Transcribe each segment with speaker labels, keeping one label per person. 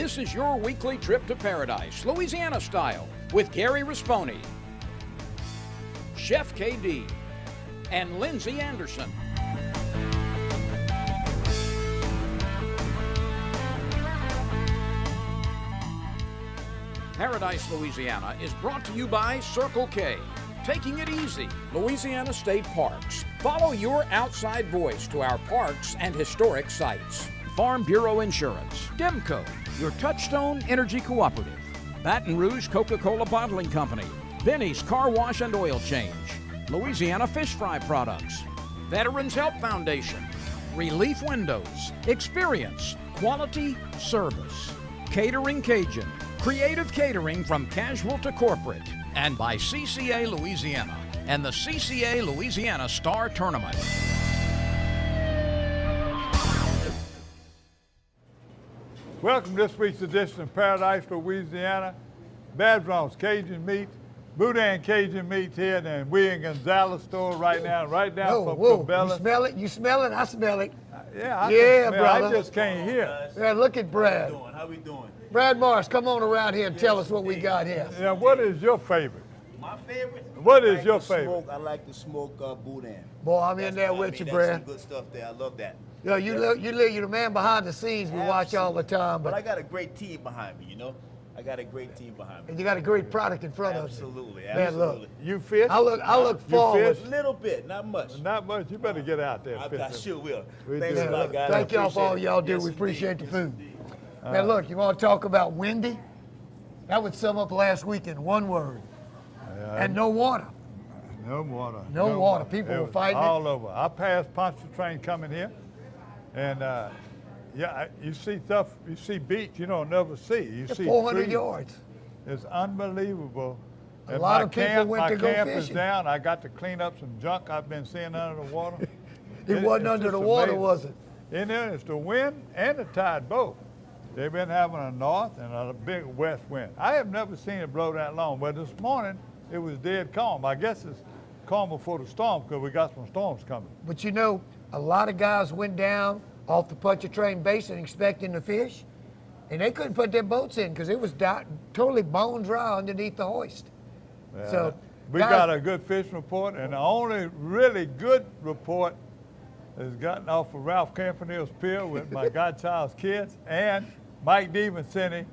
Speaker 1: This is your weekly trip to paradise, Louisiana style, with Gary Risponi, Chef KD, and Lindsay Anderson. Paradise, Louisiana is brought to you by Circle K. Taking it easy, Louisiana State Parks. Follow your outside voice to our parks and historic sites. Farm Bureau Insurance. Demco, your Touchstone Energy Cooperative. Baton Rouge Coca-Cola Bottling Company. Benny's Car Wash and Oil Change. Louisiana Fish Fry Products. Veterans Help Foundation. Relief Windows. Experience. Quality Service. Catering Cajun. Creative catering from casual to corporate. And by CCA Louisiana and the CCA Louisiana Star Tournament.
Speaker 2: Welcome to this week's edition of Paradise, Louisiana. Badron's Cajun Meat, Boudin Cajun Meat here, and we in Gonzales store right now, right down from Cabela.
Speaker 3: You smell it? You smell it? I smell it.
Speaker 2: Yeah, I can smell.
Speaker 3: brother.
Speaker 2: I just can't hear.
Speaker 3: Yeah, look at Brad.
Speaker 4: How we doing?
Speaker 3: Brad Morris, come on around here and tell us what we got here.
Speaker 2: Yeah, what is your favorite?
Speaker 4: My favorite?
Speaker 2: What is your favorite?
Speaker 4: I like to smoke Boudin.
Speaker 3: Boy, I'm in there with you,
Speaker 4: That's
Speaker 3: Brad.
Speaker 4: some good stuff there. I love that.
Speaker 3: Yo, you're the man behind the scenes. We watch all the time,
Speaker 4: But I
Speaker 3: but
Speaker 4: got a great team behind me, you know? I got a great team behind me.
Speaker 3: and you got a great product in front of you.
Speaker 4: Absolutely,
Speaker 3: Man,
Speaker 4: absolutely.
Speaker 3: look,
Speaker 2: You fish?
Speaker 3: I look
Speaker 2: You
Speaker 3: forward.
Speaker 2: fish?
Speaker 4: A little bit, not much.
Speaker 2: Not much. You better get out there
Speaker 4: I
Speaker 2: fishing.
Speaker 4: sure will.
Speaker 2: We
Speaker 4: Thanks
Speaker 2: do.
Speaker 4: a lot, guys.
Speaker 3: Thank y'all for all
Speaker 4: Appreciate it.
Speaker 3: y'all do.
Speaker 4: Yes,
Speaker 3: We appreciate
Speaker 4: indeed.
Speaker 3: the
Speaker 4: Yes,
Speaker 3: food.
Speaker 4: indeed.
Speaker 3: Man, look, you want to talk about windy? That would sum up last week in one word. And no water.
Speaker 2: No water.
Speaker 3: No water. People
Speaker 2: It
Speaker 3: were
Speaker 2: was
Speaker 3: fighting it.
Speaker 2: all over. I passed Pontchartrain coming here, and you see stuff. You see beach you don't never see. You see
Speaker 3: 400
Speaker 2: trees.
Speaker 3: yards.
Speaker 2: It's unbelievable.
Speaker 3: A
Speaker 2: And
Speaker 3: lot
Speaker 2: my
Speaker 3: of people
Speaker 2: camp,
Speaker 3: went
Speaker 2: my
Speaker 3: to go
Speaker 2: camp is
Speaker 3: fishing.
Speaker 2: down. I got to clean up some junk I've been seeing under the water.
Speaker 3: It wasn't
Speaker 2: it's
Speaker 3: under the
Speaker 2: just
Speaker 3: water,
Speaker 2: amazing.
Speaker 3: was it?
Speaker 2: And then it's the wind and the tide both. They've been having a north and a big west wind. I have never seen it blow that long, but this morning it was dead calm. I guess it's calm before the storm because we got some storms coming.
Speaker 3: But you know, a lot of guys went down off the Pontchartrain Basin expecting to fish, and they couldn't put their boats in because it was totally bone dry underneath the hoist.
Speaker 2: Yeah.
Speaker 3: So
Speaker 2: We
Speaker 3: guys,
Speaker 2: got a good fishing report, and the only really good report is gotten off of Ralph Campanille's pier with my godchild's kids, and Mike Devenson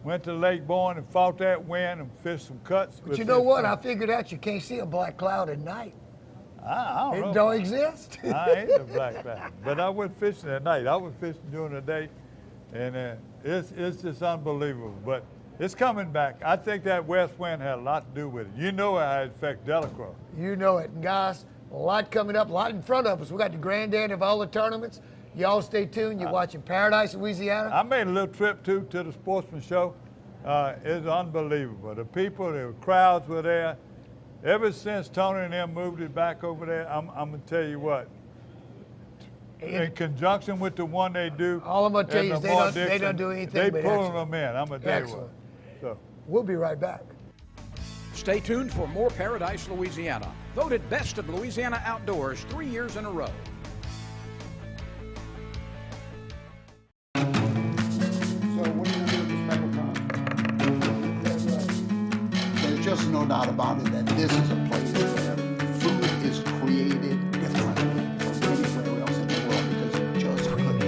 Speaker 2: went to Lake Bourne and fought that wind and fished some cuts.
Speaker 3: But you know what? I figured out you can't see a black cloud at night.
Speaker 2: I don't know.
Speaker 3: It don't exist.
Speaker 2: I ain't the black cloud, but I went fishing at night. I was fishing during the day, and it's just unbelievable. But it's coming back. I think that west wind had a lot to do with it. You know how it affects Delacroix.
Speaker 3: You know it. And guys, a lot coming up, a lot in front of us. We got the granddad of all the tournaments. Y'all stay tuned. You're watching Paradise, Louisiana.
Speaker 2: I made a little trip to the sportsman show. It's unbelievable. The people, the crowds were there. Ever since Tony and them moved it back over there, I'm gonna tell you what. In conjunction with the one they do,
Speaker 3: All I'm gonna tell you is they don't
Speaker 2: Dixon,
Speaker 3: do anything
Speaker 2: They
Speaker 3: but
Speaker 2: pulling
Speaker 3: excellent.
Speaker 2: them in. I'm gonna tell you
Speaker 3: Excellent.
Speaker 2: what. So.
Speaker 3: We'll be right back.
Speaker 1: Stay tuned for more Paradise, Louisiana. Voted Best of Louisiana Outdoors 3 years in a row.
Speaker 5: So what are you gonna do with the speckled trout? There's just no doubt about it that this is a place where food is created differently from anywhere else in the world because it just couldn't be.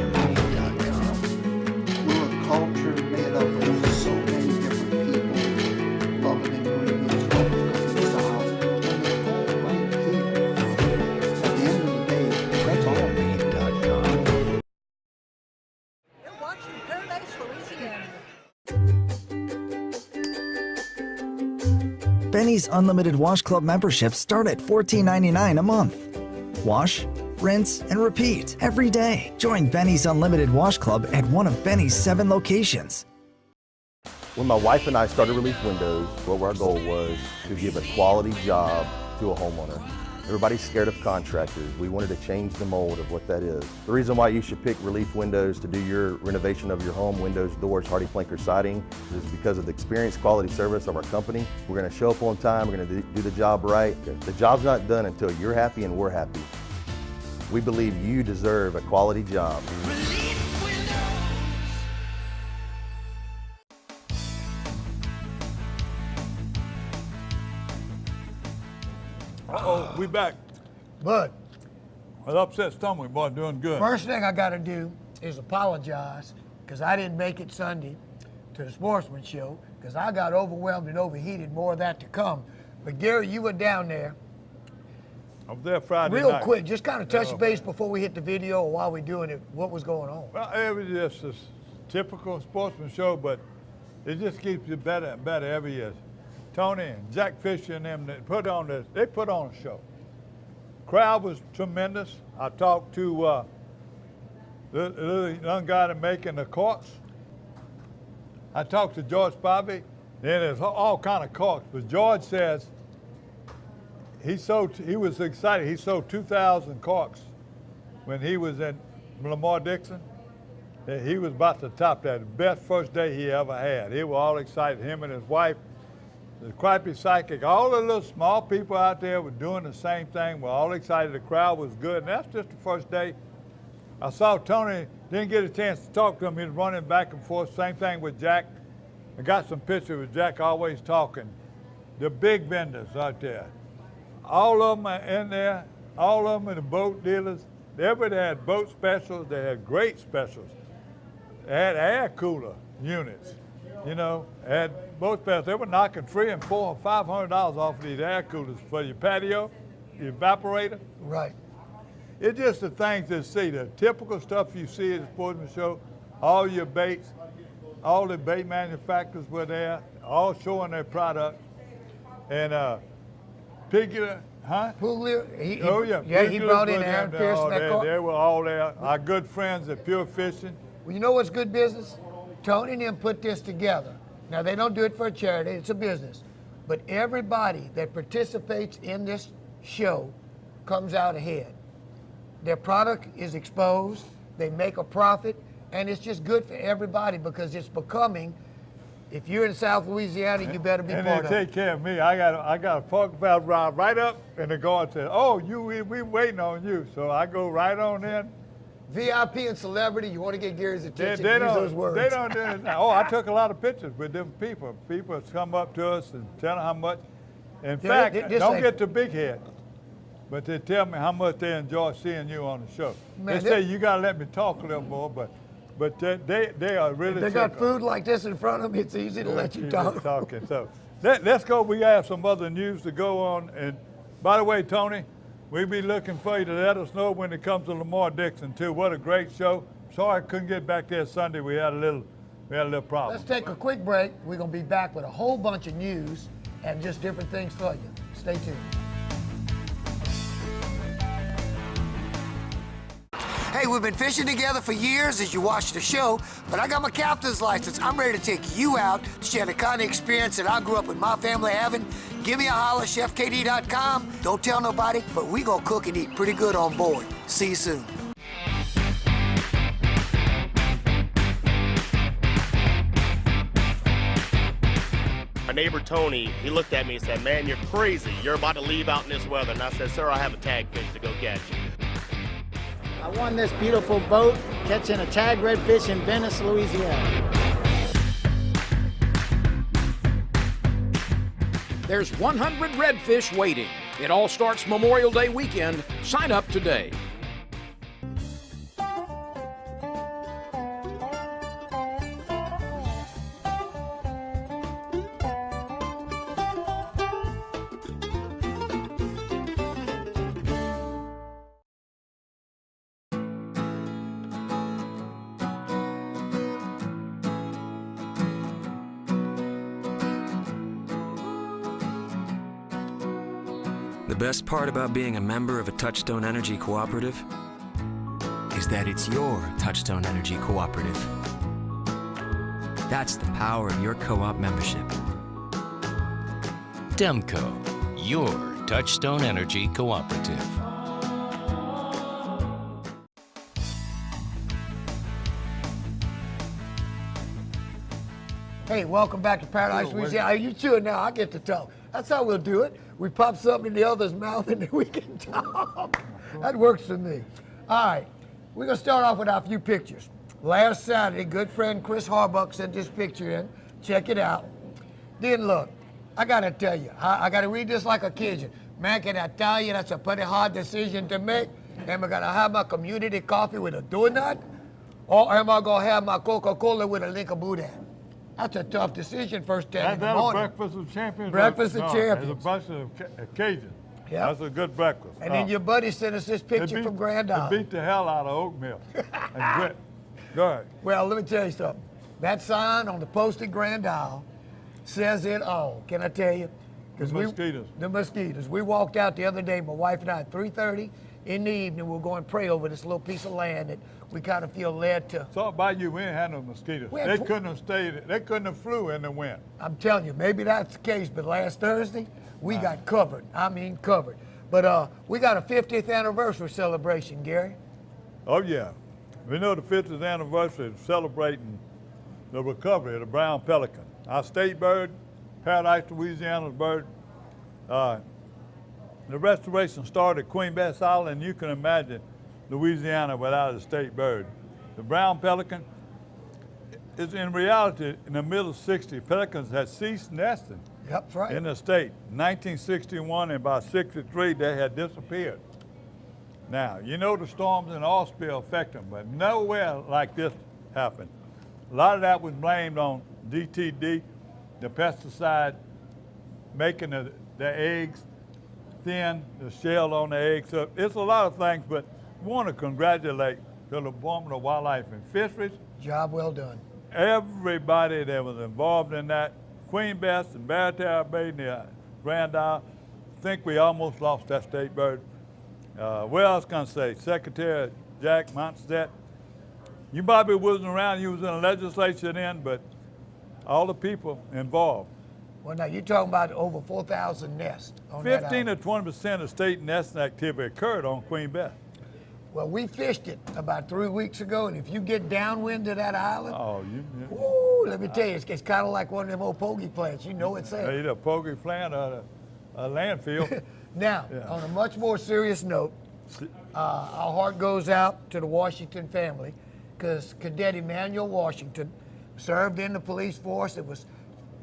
Speaker 5: We're a culture made up of so many different people, loving ingredients, loving cooking styles, and they're all right here. At the end of the day, that's all.
Speaker 6: You're watching Paradise, Louisiana.
Speaker 7: Benny's Unlimited Wash Club memberships start at $14.99 a month. Wash, rinse, and repeat every day. Join Benny's Unlimited Wash Club at one of Benny's 7 locations.
Speaker 8: When my wife and I started Relief Windows, what our goal was to give a quality job to a homeowner. Everybody's scared of contractors. We wanted to change the mold of what that is. The reason why you should pick Relief Windows to do your renovation of your home, windows, doors, hardy plank, or siding, is because of the experience, quality service of our company. We're going to show up on time. We're going to do the job right. The job's not done until you're happy and we're happy. We believe you deserve a quality job.
Speaker 2: Uh-oh, we back.
Speaker 3: Bud,
Speaker 2: With upset stomach, boy, doing good.
Speaker 3: first thing I got to do is apologize because I didn't make it Sunday to the Sportsman Show because I got overwhelmed and overheated. More of that to come. But Gary, you were down there.
Speaker 2: I was there Friday
Speaker 3: Real
Speaker 2: night.
Speaker 3: quick, just kind of touch base before we hit the video or while we're doing it. What was going on?
Speaker 2: Well, it was just a typical sportsman show, but it just keeps you better and better every year. Tony and Jack Fisher and them, they put on a show. Crowd was tremendous. I talked to the little young guy that making the corks. I talked to George Spivey. Then there's all kind of corks, but George says he was excited. He sold 2,000 corks when he was in Lamar Dixon. He was about to top that. The best first day he ever had. He was all excited, him and his wife. The Crappy Psychic, all the little small people out there were doing the same thing. We're all excited. The crowd was good, and that's just the first day. I saw Tony, didn't get a chance to talk to him. He was running back and forth. Same thing with Jack. I got some pictures with Jack always talking. The big vendors out there. All of them are in there. All of them are the boat dealers. Everybody had boat specials. They had great specials. They had air cooler units. You know, had boat specials. They were knocking $300 and $400 or $500 off of these air coolers for your patio, your evaporator.
Speaker 3: Right.
Speaker 2: It's just the things to see, the typical stuff you see at the sportsman show. All your baits, all the bait manufacturers were there, all showing their product. And Pelican, huh?
Speaker 3: Puglia,
Speaker 2: He
Speaker 3: he brought in Aaron Pierce and that cork.
Speaker 2: They were all there. Our good friends at Pure Fishing.
Speaker 3: Well, you know what's good business? Tony and them put this together. Now, they don't do it for a charity, it's a business. But everybody that participates in this show comes out ahead. Their product is exposed, they make a profit, and it's just good for everybody because it's becoming, if you're in South Louisiana, you better be
Speaker 2: and
Speaker 3: part of
Speaker 2: they
Speaker 3: it.
Speaker 2: take care of me. I got a pork valve rod right up, and the guard said, "Oh, we waiting on you." So I go right on in.
Speaker 3: VIP and celebrity, you want to get Gary's attention,
Speaker 2: They
Speaker 3: use
Speaker 2: don't,
Speaker 3: those words.
Speaker 2: They don't do it. Oh, I took a lot of pictures with different people. People come up to us and tell them how much. In fact, don't get too big head, but they tell me how much they enjoy seeing you on the show.
Speaker 3: Man,
Speaker 2: they say you got to let me talk a little more, but they are really.
Speaker 3: They got food like this in front of them, it's easy to let you talk.
Speaker 2: Talking. So let's go. We have some other news to go on. And by the way, Tony, we'll be looking for you to let us know when it comes to Lamar Dixon too. What a great show. Sorry I couldn't get back there Sunday. We had a little problem.
Speaker 3: Let's take a quick break. We're going to be back with a whole bunch of news and just different things for you. Stay tuned. Hey, we've been fishing together for years as you watch the show, but I got my captain's license. I'm ready to take you out to share the kind of experience that I grew up with my family having. Give me a holler, chefkd.com. Don't tell nobody, but we gonna cook and eat pretty good on board. See you soon.
Speaker 9: My neighbor Tony, he looked at me and said, "Man, you're crazy. You're about to leave out in this weather." And I said, "Sir, I have a tag fish to go catch."
Speaker 10: I won this beautiful boat catching a tag redfish in Venice, Louisiana.
Speaker 1: There's 100 redfish waiting. It all starts Memorial Day weekend. Sign up today.
Speaker 11: The best part about being a member of a Touchstone Energy Cooperative is that it's your Touchstone Energy Cooperative. That's the power of your co-op membership.
Speaker 12: Demco, your Touchstone Energy Cooperative.
Speaker 3: Hey, welcome back to Paradise, Louisiana. You chewing now, I get to talk. That's how we'll do it. We pop something in the other's mouth and then we can talk. That works for me. All right, we're gonna start off with our few pictures. Last Saturday, good friend Chris Harbuck sent this picture in. Check it out. Then look, I gotta tell you, I gotta read this like a Cajun. Man, can I tell you that's a pretty hard decision to make? Am I gonna have my community coffee with a donut? Or am I gonna have my Coca-Cola with a lick of Boudin? That's a tough decision first thing in the
Speaker 2: That's a
Speaker 3: morning.
Speaker 2: breakfast of champions.
Speaker 3: Breakfast of champions.
Speaker 2: It's a bunch of occasions.
Speaker 3: Yep.
Speaker 2: That's a good breakfast.
Speaker 3: And then your buddy sent us this picture from Grand Isle.
Speaker 2: It beat the hell out of oatmeal and grit. Go ahead.
Speaker 3: Well, let me tell you something. That sign on the post at Grand Isle says it all. Can I tell you?
Speaker 2: The mosquitoes.
Speaker 3: The mosquitoes. We walked out the other day, my wife and I, at 3:30 in the evening. We'll go and pray over this little piece of land that we kind of feel led to.
Speaker 2: So by you, we ain't had no mosquitoes. They couldn't have stayed. They couldn't have flew in the wind.
Speaker 3: I'm telling you, maybe that's the case, but last Thursday, we got covered. I mean, covered. But we got a 50th anniversary celebration, Gary.
Speaker 2: Oh, yeah. We know the 50th anniversary is celebrating the recovery of the brown pelican, our state bird, Paradise, Louisiana's bird. The restoration started at Queen Bess Island, and you can imagine Louisiana without a state bird. The brown pelican is in reality, in the middle 60s, pelicans had ceased nesting.
Speaker 3: Yep, that's right.
Speaker 2: In the state. 1961 and by 63, they had disappeared. Now, you know the storms and oil spill affect them, but nowhere like this happened. A lot of that was blamed on DTD, the pesticide, making the eggs thin, the shell on the eggs. So it's a lot of things, but we want to congratulate the Department of Wildlife and Fisheries.
Speaker 3: Job well done.
Speaker 2: Everybody that was involved in that, Queen Bess and Barataria Bay near Grand Isle. I think we almost lost that state bird. What else can I say? Secretary Jack Montset. You probably wasn't around, you was in the legislature then, but all the people involved.
Speaker 3: Well, now you're talking about over 4,000 nests on
Speaker 2: 15
Speaker 3: that
Speaker 2: to 20% of state nesting activity occurred on Queen Bess.
Speaker 3: Well, we fished it about 3 weeks ago, and if you get downwind of that island,
Speaker 2: oh,
Speaker 3: let me tell you, it's kind of like one of them old pogey plants. You know it's there.
Speaker 2: Either a pogey plant or a landfill.
Speaker 3: Now, on a much more serious note, our heart goes out to the Washington family, because Cadet Emmanuel Washington served in the police force. It was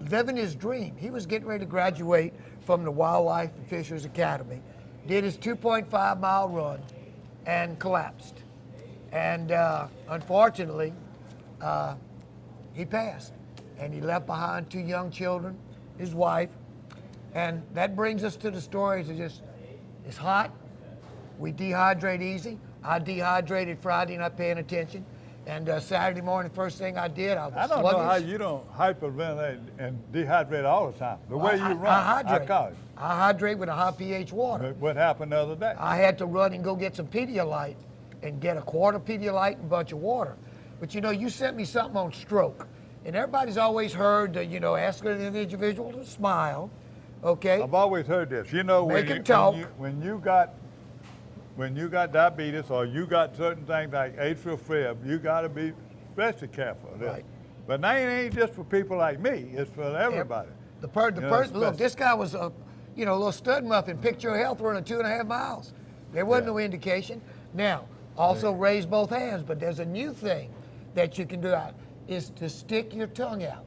Speaker 3: living his dream. He was getting ready to graduate from the Wildlife and Fisheries Academy, did his 2.5-mile run, and collapsed. And unfortunately, he passed. And he left behind 2 young children, his wife. And that brings us to the stories of just, it's hot, we dehydrate easy. I dehydrated Friday, not paying attention. And Saturday morning, first thing I did, I was
Speaker 2: I don't
Speaker 3: sluggish.
Speaker 2: know how you don't hyperventilate and dehydrate all the time. The way you run, I call it.
Speaker 3: I hydrate with a high pH water.
Speaker 2: What happened the other day?
Speaker 3: I had to run and go get some Pedialyte and get a quart of Pedialyte and a bunch of water. But you know, you sent me something on stroke. And everybody's always heard, ask an individual to smile, okay?
Speaker 2: I've always heard this. You know,
Speaker 3: Make him talk.
Speaker 2: When you got diabetes or you got certain things like atrial fib, you got to be especially careful of this.
Speaker 3: Right.
Speaker 2: But that ain't just for people like me. It's for everybody.
Speaker 3: The person, look, this guy was a little stud muffin, picture of health running 2.5 miles. There wasn't no indication. Now, also raise both hands, but there's a new thing that you can do is to stick your tongue out.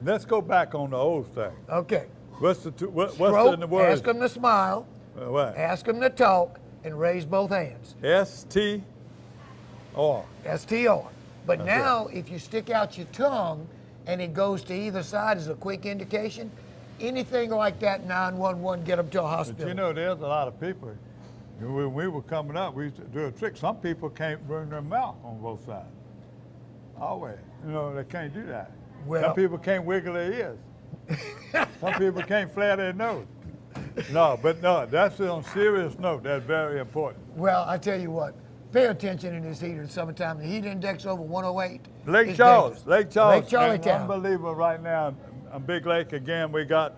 Speaker 2: Let's go back on the old thing.
Speaker 3: Okay.
Speaker 2: What's in the word?
Speaker 3: Ask them to smile.
Speaker 2: What?
Speaker 3: Ask them to talk and raise both hands.
Speaker 2: S-T-R.
Speaker 3: S-T-R. But
Speaker 2: That's
Speaker 3: now, if you stick out your tongue and it goes to either side as a quick indication, anything like that, 911, get them to a hospital.
Speaker 2: But you know, there's a lot of people. When we were coming up, we used to do a trick. Some people can't bring their mouth on both sides. Always. They can't do that.
Speaker 3: Well,
Speaker 2: some people can't wiggle their ears. Some people can't flare their nose. No, that's on a serious note. That's very important.
Speaker 3: Well, I tell you what, pay attention in this heat in the summertime. The heat index over 108.
Speaker 2: Lake Charles.
Speaker 3: Lake Charlottetown.
Speaker 2: Unbelievable right now on Big Lake again. We got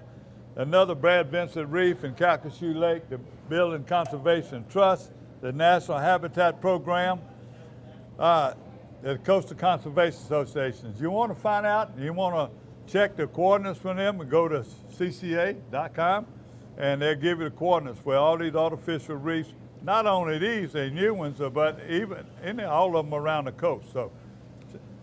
Speaker 2: another Brad Vincent Reef in Calcasieu Lake, the Building Conservation Trust, the National Habitat Program, the Coastal Conservation Associations. You want to find out, you want to check the coordinates from them, and go to cca.com, and they'll give you the coordinates for all these artificial reefs. Not only these, they're new ones, but even all of them around the coast. So,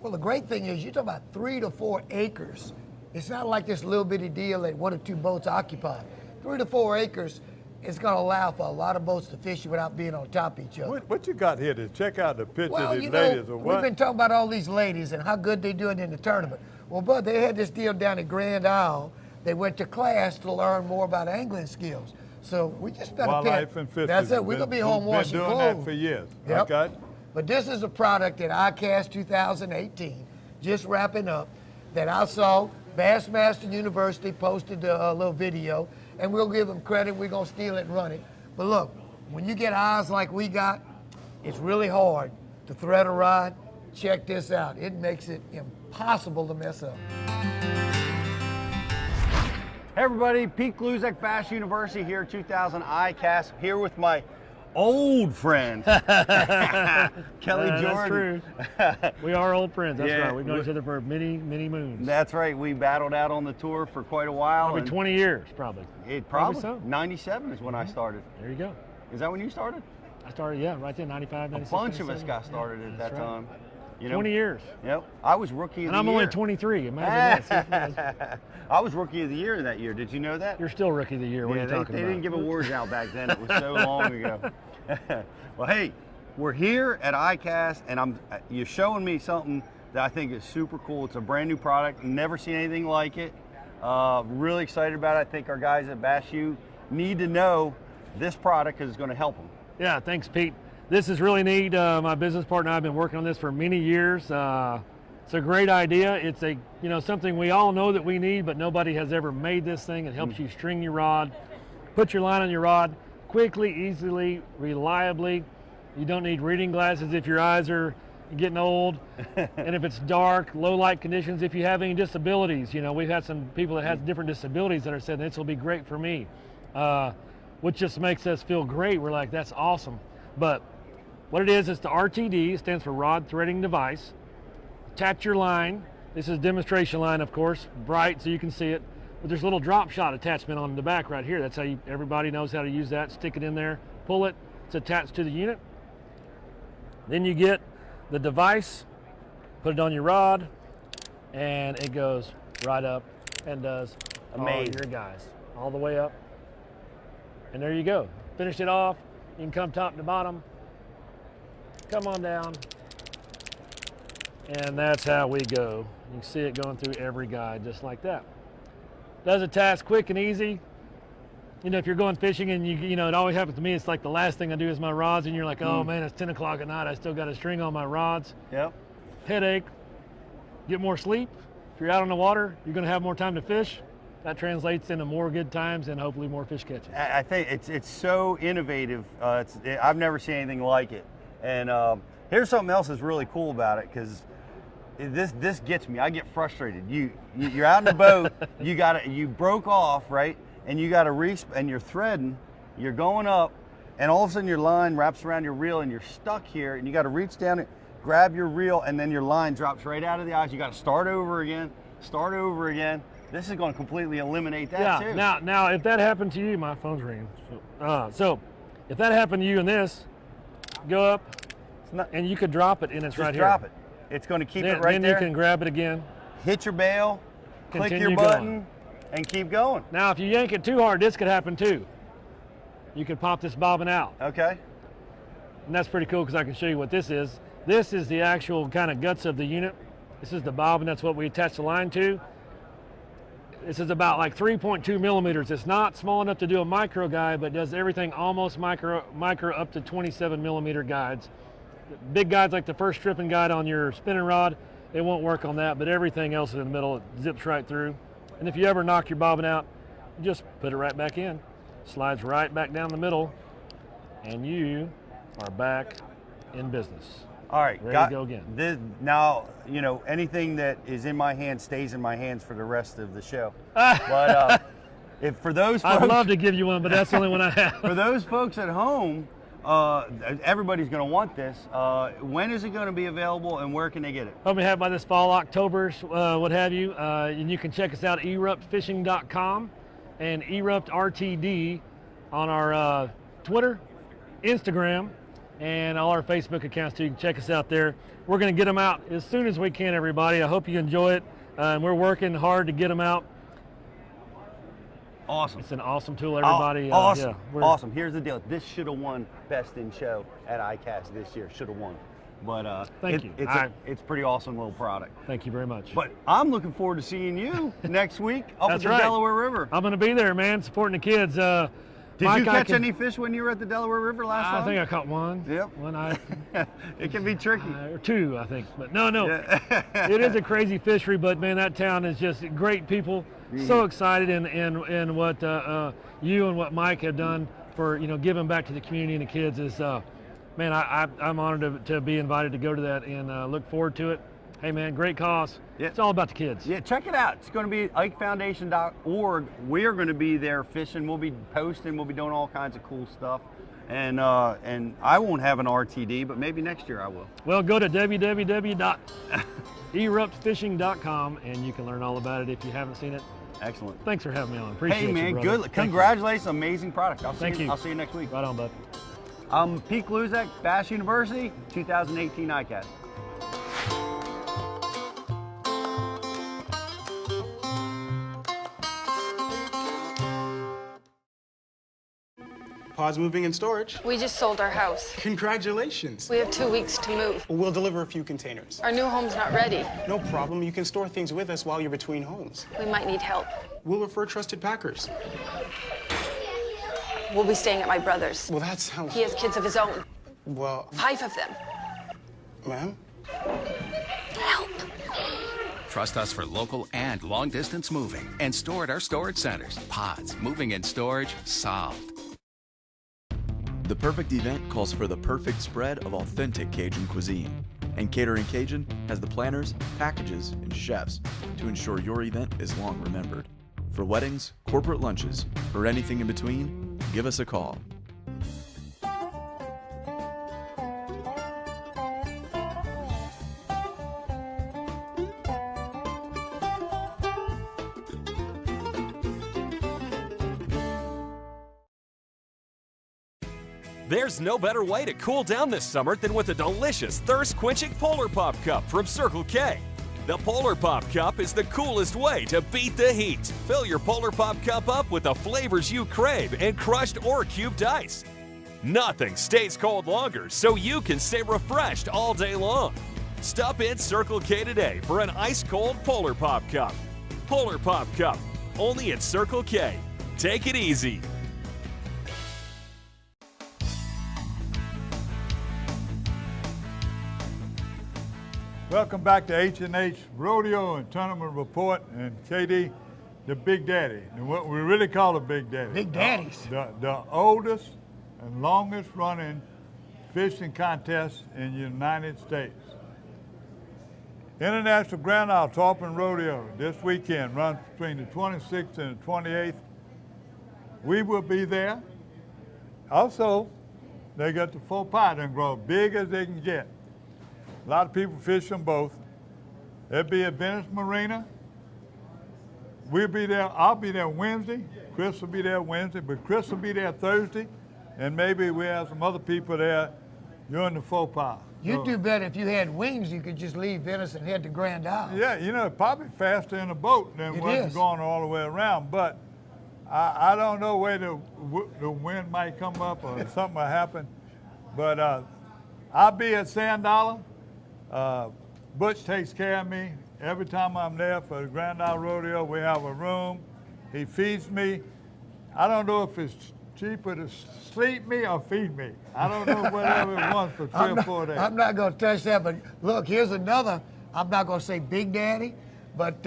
Speaker 3: well, the great thing is you're talking about 3 to 4 acres. It's not like this little bitty deal that 1 or 2 boats occupy. 3 to 4 acres, it's going to allow for a lot of boats to fish without being on top of each other.
Speaker 2: What you got here? To check out the picture
Speaker 3: Well,
Speaker 2: of these
Speaker 3: you
Speaker 2: ladies
Speaker 3: know,
Speaker 2: or
Speaker 3: we've
Speaker 2: what?
Speaker 3: been talking about all these ladies and how good they're doing in the tournament. Well, bud, they had this deal down at Grand Isle. They went to class to learn more about angling skills. So we just spent
Speaker 2: Wildlife and fisheries.
Speaker 3: That's it. We're going to be home washing
Speaker 2: Been doing
Speaker 3: clothes.
Speaker 2: that for years.
Speaker 3: Yep.
Speaker 2: Okay.
Speaker 3: But this is a product at ICAST 2018, just wrapping up, that I saw Bassmaster University posted a little video, and we'll give them credit. We're going to steal it and run it. But look, when you get eyes like we got, it's really hard to thread a rod. Check this out. It makes it impossible to mess up.
Speaker 13: Hey everybody, Pete Gluzek, Bass University here, 2000 ICAST, here with my old friend, Kelly Jordan.
Speaker 14: That's true. We are old friends, that's right. We've known each other for many, many moons.
Speaker 13: That's right, we battled out on the tour for quite a while.
Speaker 14: Probably 20 years, probably.
Speaker 13: Probably
Speaker 14: so.
Speaker 13: 97 is when I started.
Speaker 14: There you go.
Speaker 13: Is that when you started?
Speaker 14: I started, yeah, right there, 95, 96,
Speaker 13: A bunch of
Speaker 14: 97.
Speaker 13: us got started at that time. You know,
Speaker 14: 20 years.
Speaker 13: Yep. I was rookie of the year.
Speaker 14: And I'm only 23. Imagine that.
Speaker 13: I was rookie of the year that year. Did you know that?
Speaker 14: You're still rookie of the year. What are you talking about?
Speaker 13: They didn't give awards out back then. It was so long ago. Well, hey, we're here at ICAST, and you're showing me something that I think is super cool. It's a brand new product. Never seen anything like it. Really excited about it. I think our guys at Bass U need to know this product because it's going to help them.
Speaker 14: Yeah, thanks, Pete. This is really neat. My business partner and I have been working on this for many years. It's a great idea. It's something we all know that we need, but nobody has ever made this thing. It helps you string your rod, put your line on your rod quickly, easily, reliably. You don't need reading glasses if your eyes are getting old. And if it's dark, low light conditions, if you have any disabilities, we've had some people that have different disabilities that are saying this will be great for me, which just makes us feel great. We're like, that's awesome. But what it is, it's the RTD, it stands for Rod Threading Device. Attach your line. This is demonstration line, of course, bright so you can see it. But there's a little drop shot attachment on the back right here. That's how everybody knows how to use that. Stick it in there, pull it, it's attached to the unit. Then you get the device, put it on your rod, and it goes right up and does all your guys, all the way up. And there you go. Finished it off. You can come top to bottom. Come on down, and that's how we go. You can see it going through every guide just like that. Does a task quick and easy. If you're going fishing and it always happens to me, it's like the last thing I do is my rods, and you're like, oh man, it's 10 o'clock at night, I still got a string on my rods.
Speaker 13: Yep.
Speaker 14: Headache, get more sleep. If you're out on the water, you're gonna have more time to fish. That translates into more good times and hopefully more fish catches.
Speaker 13: I think it's so innovative. I've never seen anything like it. And here's something else that's really cool about it, because this gets me. I get frustrated. You're out in the boat. You broke off, right? And you got to and you're threading. You're going up, and all of a sudden your line wraps around your reel, and you're stuck here. And you got to reach down and grab your reel, and then your line drops right out of the eyes. You got to start over again. Start over again. This is going to completely eliminate that too.
Speaker 14: Now, if that happened to you, my phone's ringing. So, if that happened to you in this, go up, and you could drop it, and it's right here.
Speaker 13: Just drop it. It's going to keep it right there.
Speaker 14: Then you can grab it again.
Speaker 13: Hit your bail, click your
Speaker 14: Continue
Speaker 13: button,
Speaker 14: going.
Speaker 13: and keep going.
Speaker 14: Now, if you yank it too hard, this could happen too. You could pop this bobbin out.
Speaker 13: Okay.
Speaker 14: And that's pretty cool because I can show you what this is. This is the actual kind of guts of the unit. This is the bobbin. That's what we attach the line to. This is about like 3.2 millimeters. It's not small enough to do a micro guide, but does everything almost micro up to 27 millimeter guides. Big guides like the first stripping guide on your spinning rod, it won't work on that, but everything else in the middle, it zips right through. And if you ever knock your bobbin out, you just put it right back in. Slides right back down the middle, and you are back in business.
Speaker 13: All right,
Speaker 14: ready to go again.
Speaker 13: Now, anything that is in my hand stays in my hands for the rest of the show. But for those folks,
Speaker 14: I'd love to give you one, but that's the only one I have.
Speaker 13: For those folks at home, everybody's going to want this. When is it going to be available, and where can they get it?
Speaker 14: Hope we have it by this fall, October, what have you. And you can check us out at eruptfishing.com and eruptrtd on our Twitter, Instagram, and all our Facebook accounts too. You can check us out there. We're going to get them out as soon as we can, everybody. I hope you enjoy it. We're working hard to get them out.
Speaker 13: Awesome.
Speaker 14: It's an awesome tool, everybody.
Speaker 13: Awesome.
Speaker 14: Yeah,
Speaker 13: Awesome. Here's the deal. This should have won Best in Show at ICAST this year. Should have won. But
Speaker 14: Thank you.
Speaker 13: It's a pretty awesome little product.
Speaker 14: Thank you very much.
Speaker 13: But I'm looking forward to seeing you next week up at the
Speaker 14: right.
Speaker 13: Delaware River.
Speaker 14: I'm going to be there, man, supporting the kids.
Speaker 13: Did
Speaker 14: Mike,
Speaker 13: you catch any fish when you were at the Delaware River last time?
Speaker 14: I think I caught one.
Speaker 13: Yep.
Speaker 14: One
Speaker 13: it can be tricky.
Speaker 14: Or two, I think. But no.
Speaker 13: Yeah.
Speaker 14: It is a crazy fishery, but man, that town is just great people. So excited in what you and what Mike have done for giving back to the community and the kids is man, I'm honored to be invited to go to that and look forward to it. Hey man, great cause. Yeah. It's all about the kids.
Speaker 13: Yeah, check it out. It's going to be ikefoundation.org. We're going to be there fishing. We'll be posting. We'll be doing all kinds of cool stuff. And I won't have an RTD, but maybe next year I will.
Speaker 14: Well, go to www.eruptfishing.com and you can learn all about it if you haven't seen it.
Speaker 13: Excellent.
Speaker 14: Thanks for having me on. Appreciate
Speaker 13: it. Hey man,
Speaker 14: you, brother.
Speaker 13: good. Congratulations, amazing product.
Speaker 14: Thank you.
Speaker 13: I'll see you next week.
Speaker 14: Right on, bud.
Speaker 13: I'm Pete Gluzak, Bass University, 2018 ICAST.
Speaker 15: Pause moving and storage.
Speaker 16: We just sold our house.
Speaker 15: Congratulations.
Speaker 16: We have 2 weeks to move.
Speaker 15: We'll deliver a few containers.
Speaker 16: Our new home's not ready.
Speaker 15: No problem. You can store things with us while you're between homes.
Speaker 16: We might need help.
Speaker 15: We'll refer trusted packers.
Speaker 16: We'll be staying at my brother's.
Speaker 15: Well, that sounds...
Speaker 16: He has kids of his own.
Speaker 15: Well...
Speaker 16: 5 of them.
Speaker 15: Ma'am?
Speaker 16: Help.
Speaker 12: Trust us for local and long-distance moving and store at our storage centers. Pods, moving and storage, solved.
Speaker 17: The perfect event calls for the perfect spread of authentic Cajun cuisine. And Catering Cajun has the planners, packages, and chefs to ensure your event is long remembered. For weddings, corporate lunches, or anything in between, give us a call.
Speaker 18: There's no better way to cool down this summer than with a delicious thirst-quenching Polar Pop Cup from Circle K. The Polar Pop Cup is the coolest way to beat the heat. Fill your Polar Pop Cup up with the flavors you crave and crushed or cubed ice. Nothing stays cold longer, so you can stay refreshed all day long. Stop in Circle K today for an ice-cold Polar Pop Cup. Polar Pop Cup, only at Circle K. Take it easy.
Speaker 2: Welcome back to H&H Rodeo and Tournament Report, and KD, the Big Daddy, and what we really call the Big Daddy.
Speaker 3: Big Daddies.
Speaker 2: The oldest and longest running fishing contest in the United States. International Grand Isle Tarpon Rodeo this weekend runs between the 26th and the 28th. We will be there. Also, they got the faux pas and grow big as they can get. A lot of people fish them both. They'll be at Venice Marina. We'll be there. I'll be there Wednesday. Chris will be there Wednesday, but Chris will be there Thursday, and maybe we have some other people there during the faux pas.
Speaker 3: You'd do better if you had wings. You could just leave Venice and head to Grand Isle.
Speaker 2: Yeah, you know, probably faster in a boat than what's going all the way around. But I don't know where the wind might come up or something will happen. But I'll be at Sand Dollar. Butch takes care of me every time I'm there for the Grand Isle Rodeo. We have a room. He feeds me. I don't know if it's cheaper to sleep me or feed me. I don't know whatever it wants for 3 or 4 days.
Speaker 3: I'm not going to touch that, but look, here's another. I'm not going to say Big Daddy, but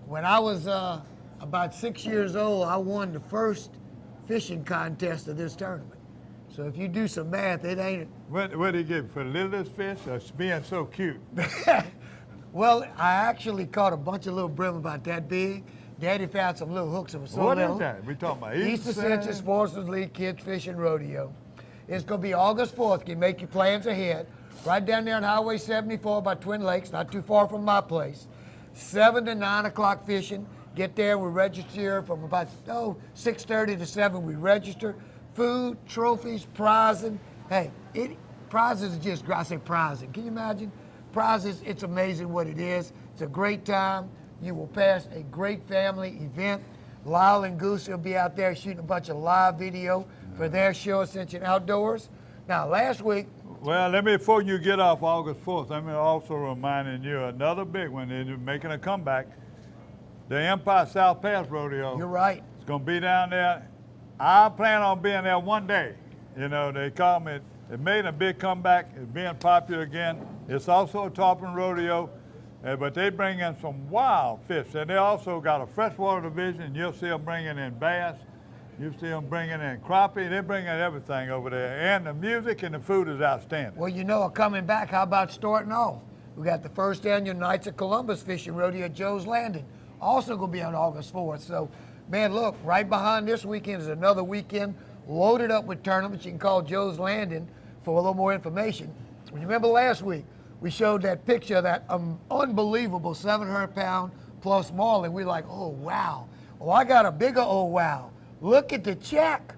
Speaker 3: when I was about 6 years old, I won the first fishing contest of this tournament. So if you do some math, it ain't.
Speaker 2: What did he give for the littlest fish or being so cute?
Speaker 3: Well, I actually caught a bunch of little brim about that big. Daddy found some little hooks that were so little.
Speaker 2: What is that? We talking about
Speaker 3: East Ascension Sportsman's League Kids Fishing Rodeo. It's going to be August 4th. You make your plans ahead. Right down there on Highway 74 by Twin Lakes, not too far from my place. 7 to 9 o'clock fishing. Get there, we register from about 6:30 to 7. We register. Food, trophies, prizing. Hey, prizes is just, I say prizing. Can you imagine? Prizes, it's amazing what it is. It's a great time. You will pass a great family event. Lyle and Goose will be out there shooting a bunch of live video for their show, Ascension Outdoors. Now, last week.
Speaker 2: Well, before you get off August 4th, let me also reminding you another big one. They're making a comeback. The Empire South Pass Rodeo.
Speaker 3: You're right.
Speaker 2: It's going to be down there. I plan on being there one day. You know, they call me. It made a big comeback. It's being popular again. It's also a tarpon rodeo, but they bring in some wild fish. And they also got a freshwater division. You'll see them bringing in bass. You see them bringing in crappie. They're bringing everything over there. And the music and the food is outstanding.
Speaker 3: Well, you know, coming back, how about starting off? We got the first annual Knights of Columbus Fishing Rodeo at Joe's Landing. Also going to be on August 4th. So, man, look, right behind this weekend is another weekend loaded up with tournaments. You can call Joe's Landing for a little more information. You remember last week, we showed that picture of that unbelievable 700-pound plus marlin. We're like, oh, wow. Well, I got a bigger oh, wow. Look at the check,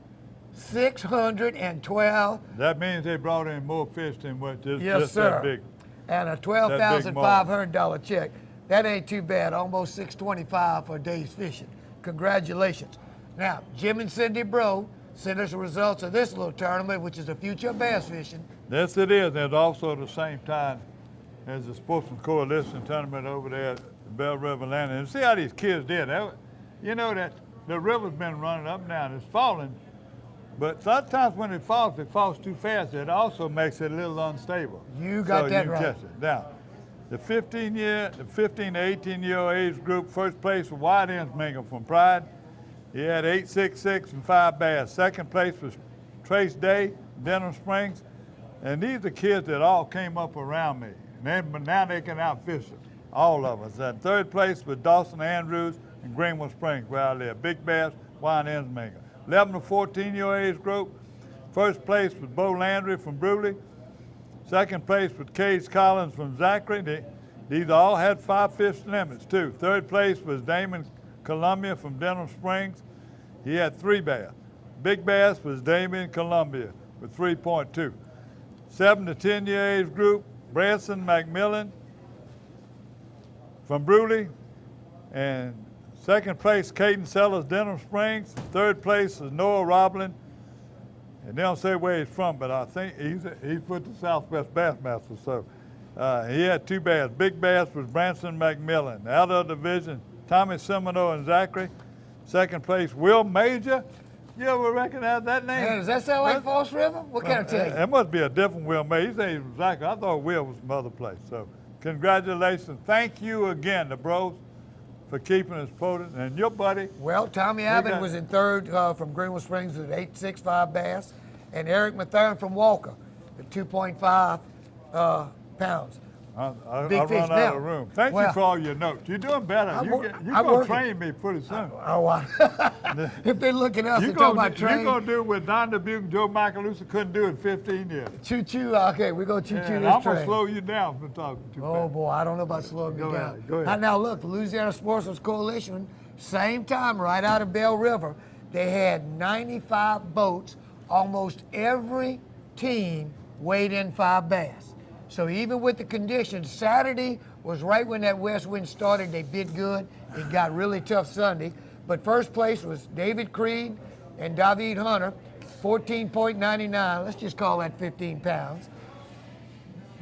Speaker 3: 612.
Speaker 2: That means they brought in more fish than what just
Speaker 3: sir.
Speaker 2: that big.
Speaker 3: And a $12,500 check. That ain't too bad, almost $625 for a day's fishing. Congratulations. Now, Jim and Cindy Bro sent us the results of this little tournament, which is the future of bass fishing.
Speaker 2: Yes, it is. And it's also the same time as the Sportsman Coalition tournament over there at the Bell River Landing. And see how these kids did. You know that the river's been running up and down. It's falling. But sometimes when it falls too fast. It also makes it a little unstable.
Speaker 3: You got that right.
Speaker 2: Catch it. Now, the 15 to 18-year-old age group, first place was White Ends Mingle from Pride. He had 866 and 5 bass. Second place was Trace Day, Denham Springs. And these are kids that all came up around me. And now they can outfish it, all of us. And third place was Dawson Andrews in Greenwood Springs, where I live. Big bass, White Ends Mingle. 11 to 14-year-old age group, first place was Bo Landry from Brewley. Second place was Cage Collins from Zachary. These all had 5 fish limits too. Third place was Damon Columbia from Denham Springs. He had 3 bass. Big bass was Damon Columbia with 3.2. 7 to 10-year age group, Branson McMillan from Brewley. And second place, Caden Sellers, Denham Springs. Third place is Noah Roblin. And they don't say where he's from, but I think he's with the Southwest Bassmasters. So he had 2 bass. Big bass was Branson McMillan. The other division, Tommy Semino and Zachary. Second place, Will Major. You ever recognize that name?
Speaker 3: Man, does that sound like False River? What can I tell you?
Speaker 2: It must be a different Will Major. His name was Zachary. I thought Will was some other place. So congratulations. Thank you again, the bros, for keeping us posted. And your buddy.
Speaker 3: Well, Tommy Abbott was in third from Greenwood Springs with 865 bass. And Eric Mathern from Walker at 2.5 pounds.
Speaker 2: Big fish. Run out of room. Thank you for all your notes. You're doing better. You're going to train me pretty soon.
Speaker 3: If they look at us and talk about training.
Speaker 2: You're going to do what Don Dubuque and Joe Macalusa couldn't do in 15 years.
Speaker 3: Choo-choo. Okay, we're going to choo-choo this train.
Speaker 2: I'm going to slow you down from talking too fast.
Speaker 3: Oh, boy, I don't know about slowing you down.
Speaker 2: Go ahead.
Speaker 3: Now, look, the Louisiana Sportsman's Coalition, same time, right out of Bell River, they had 95 boats. Almost every team weighed in 5 bass. So even with the conditions, Saturday was right when that west wind started. They bid good. It got really tough Sunday. But first place was David Creed and David Hunter, 14.99. Let's just call that 15 pounds.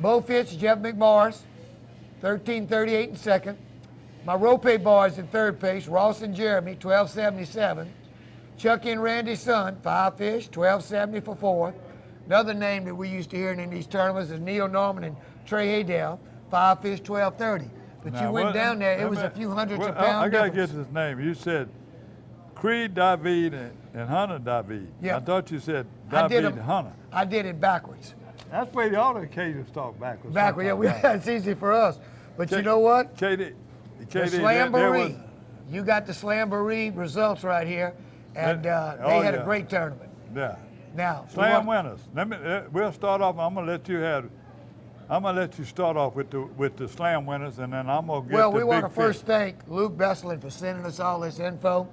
Speaker 3: Bo Fitz, Jeff McMorris, 13.38 in second. My Rope Bars in third place, Ross and Jeremy, 12.77. Chucky and Randy's son, 5 fish, 12.70 for 4th. Another name that we used to hear in these tournaments is Neil Norman and Trey Haydale, 5 fish, 12.30. But now, you went down there, it was a few hundreds of pounds.
Speaker 2: I got to get this name. You said Creed David and Hunter David.
Speaker 3: Yeah.
Speaker 2: I thought you said David Hunter.
Speaker 3: I did it backwards.
Speaker 2: That's the way all the Cajuns talk backwards.
Speaker 3: Backwards, yeah, it's easy for us. But you know what?
Speaker 2: The
Speaker 3: Slamboree. You got the Slamboree results right here. And they had a great tournament.
Speaker 2: Yeah.
Speaker 3: Now,
Speaker 2: Slam winners. We'll start off. I'm gonna let you start off with the Slam winners, and then I'm gonna get.
Speaker 3: Well, we want to first thank Luke Besselin for sending us all this info,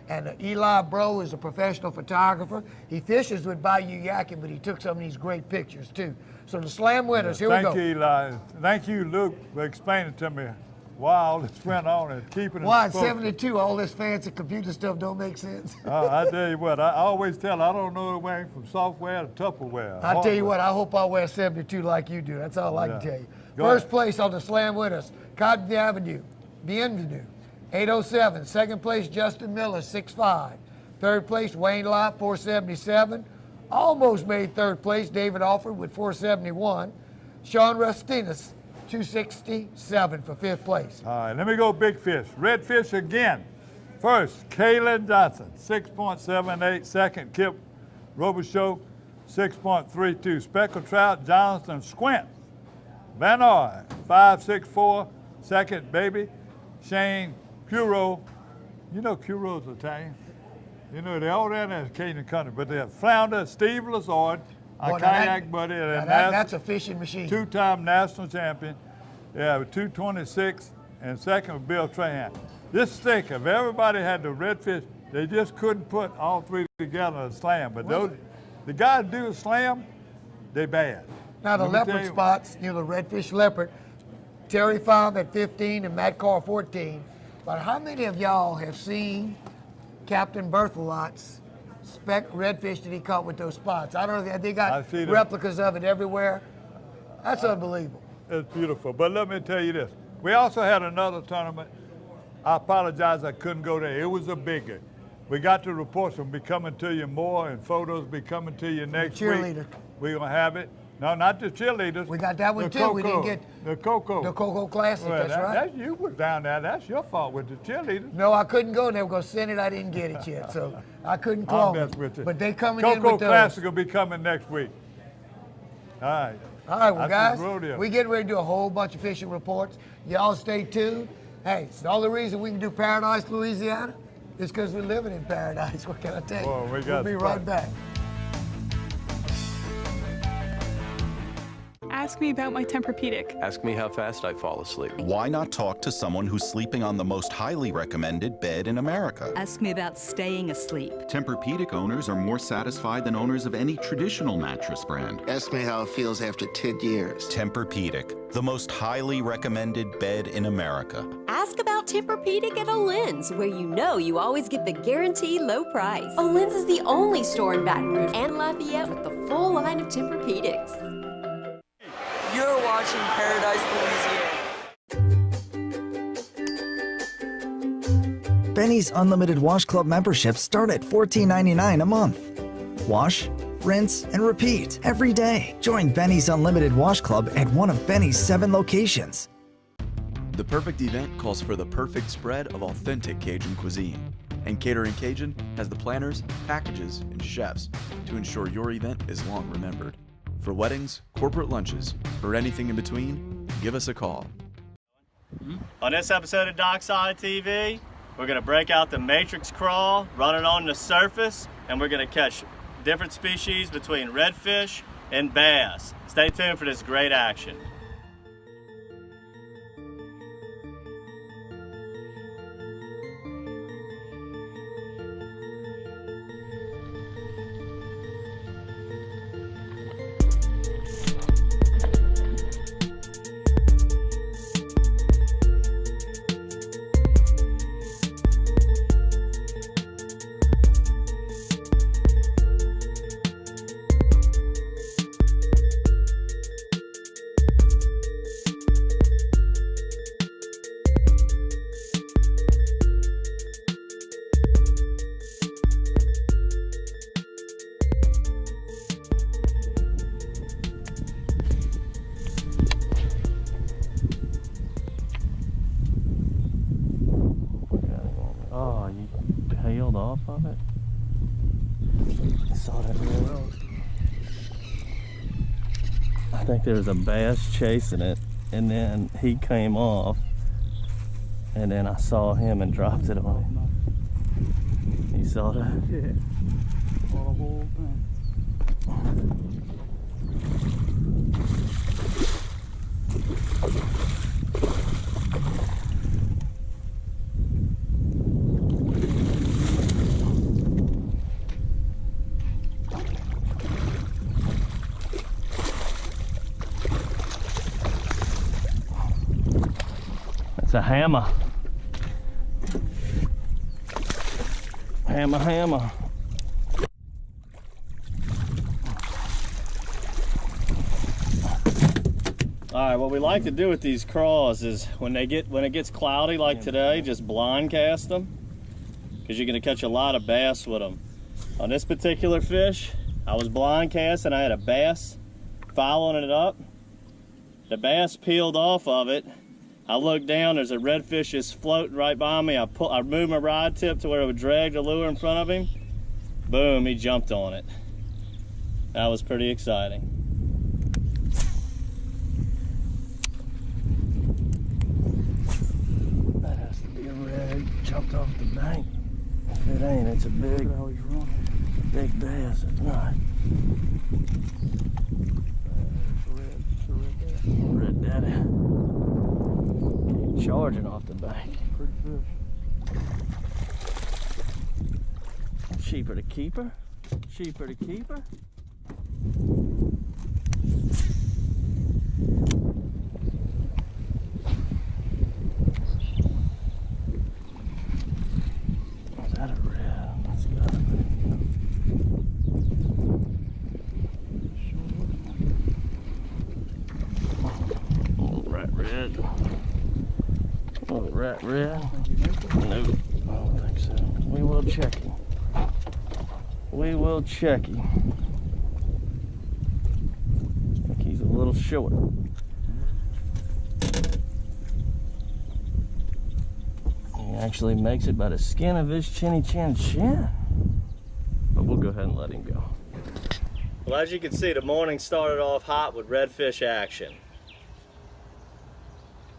Speaker 3: and Eli Bro is a professional photographer. He fishes with Bayou Yakin, but he took some of these great pictures too. So the Slam winners. Here we go.
Speaker 2: Thank you, Eli. Thank you, Luke, for explaining to me why all this went on and keeping it.
Speaker 3: Why in 72 all this fancy computer stuff don't make sense?
Speaker 2: I tell you what, I always tell, I don't know anything from software to Tupperware.
Speaker 3: I tell you what, I hope I wear 72 like you do. That's all I can tell you. First place on the slam winners, Cotton Avenue, Bienvenue, 807. Second place, Justin Miller, 6'5". Third place, Wayne Lott, 477. Almost made third place, David Alford with 471. Sean Rustinas, 267 for fifth place.
Speaker 2: All right, let me go big fish. Red fish again. First, Kaylin Johnson, 6.78. Second, Kip Robichaux, 6.32. Speckled trout, Jonathan Squint. Van Oy, 5.64. Second, baby, Shane Curo. You know Curo's Italian. You know, they're all down there in Cajun country, but they're flounder, Steve Lazard, our kayak buddy.
Speaker 3: That's a fishing machine.
Speaker 2: Two-time national champion. Yeah, with 226, and second was Bill Trahan. Just think, if everybody had the redfish, they just couldn't put all three together in a slam. But those, the guys do a slam, they bad.
Speaker 3: Now the leopard spots, you know, the redfish leopard, Terry found at 15 and Matt Carr 14. But how many of y'all have seen Captain Berthelot's redfish that he caught with those spots? I don't know, they got replicas of it everywhere. That's unbelievable.
Speaker 2: It's beautiful. But let me tell you this. We also had another tournament. I apologize I couldn't go there. It was a bigger. We got the reports will be coming to you more, and photos will be coming to you next week.
Speaker 3: Cheerleader.
Speaker 2: We're going to have it. No, not the cheerleaders.
Speaker 3: We got that one too. We didn't get
Speaker 2: the Coco.
Speaker 3: The Coco Classic,
Speaker 2: Well,
Speaker 3: that's right.
Speaker 2: That, you was down there. That's your fault with the cheerleaders.
Speaker 3: No, I couldn't go. They were going to send it. I didn't get it yet, so I couldn't clone
Speaker 2: I'll
Speaker 3: it.
Speaker 2: mess with you.
Speaker 3: But they coming in
Speaker 2: Coco
Speaker 3: with those.
Speaker 2: Classic will be coming next week. All right.
Speaker 3: All right, well,
Speaker 2: That's
Speaker 3: guys,
Speaker 2: the rodeo.
Speaker 3: we getting ready to do a whole bunch of fishing reports. Y'all stay tuned. Hey, the only reason we can do Paradise, Louisiana is because we're living in paradise. What can I tell you?
Speaker 2: Well,
Speaker 3: we'll be right back.
Speaker 19: Ask me about my Tempur-Pedic.
Speaker 20: Ask me how fast I fall asleep.
Speaker 21: Why not talk to someone who's sleeping on the most highly recommended bed in America?
Speaker 22: Ask me about staying asleep.
Speaker 21: Tempur-Pedic owners are more satisfied than owners of any traditional mattress brand.
Speaker 23: Ask me how it feels after 10 years.
Speaker 21: Tempur-Pedic, the most highly recommended bed in America.
Speaker 24: Ask about Tempur-Pedic at Olin's, where you know you always get the guaranteed low price. Olin's is the only store in Baton Rouge and Lafayette with the full line of Tempur-Pedics.
Speaker 25: You're watching Paradise, Louisiana.
Speaker 7: Benny's Unlimited Wash Club memberships start at $14.99 a month. Wash, rinse, and repeat every day. Join Benny's Unlimited Wash Club at one of Benny's 7 locations.
Speaker 17: The perfect event calls for the perfect spread of authentic Cajun cuisine. And Catering Cajun has the planners, packages, and chefs to ensure your event is long remembered. For weddings, corporate lunches, or anything in between, give us a call.
Speaker 26: On this episode of Dockside TV, we're going to break out the matrix crawl, run it on the surface, and we're going to catch different species between redfish and bass. Stay tuned for this great action.
Speaker 27: Oh, you tailed off of it? I saw that really well. I think there was a bass chasing it, and then he came off, and then I saw him and dropped it on him. You saw that?
Speaker 28: Yeah. Saw the whole thing.
Speaker 27: It's a hammer. Hammer, hammer. All right, what we like to do with these craws is when it gets cloudy like today, just blind cast them, because you're going to catch a lot of bass with them. On this particular fish, I was blind casting. I had a bass following it up. The bass peeled off of it. I looked down, there's a redfish just floating right by me. I moved my rod tip to where it would drag the lure in front of him. Boom, he jumped on it. That was pretty exciting. That has to be a red. Jumped off the bank. If it ain't, it's a big bass. It's not. Red daddy. Keep charging off the bank.
Speaker 28: Pretty fish.
Speaker 27: Cheaper to keeper. Cheaper to keeper. Is that a red? That's gotta be. Rat red. Oh, rat red. Nope. I don't think so. We will check him. We will check him. I think he's a little short. He actually makes it by the skin of his chinny chin chin. But we'll go ahead and let him go. Well, as you can see, the morning started off hot with redfish action.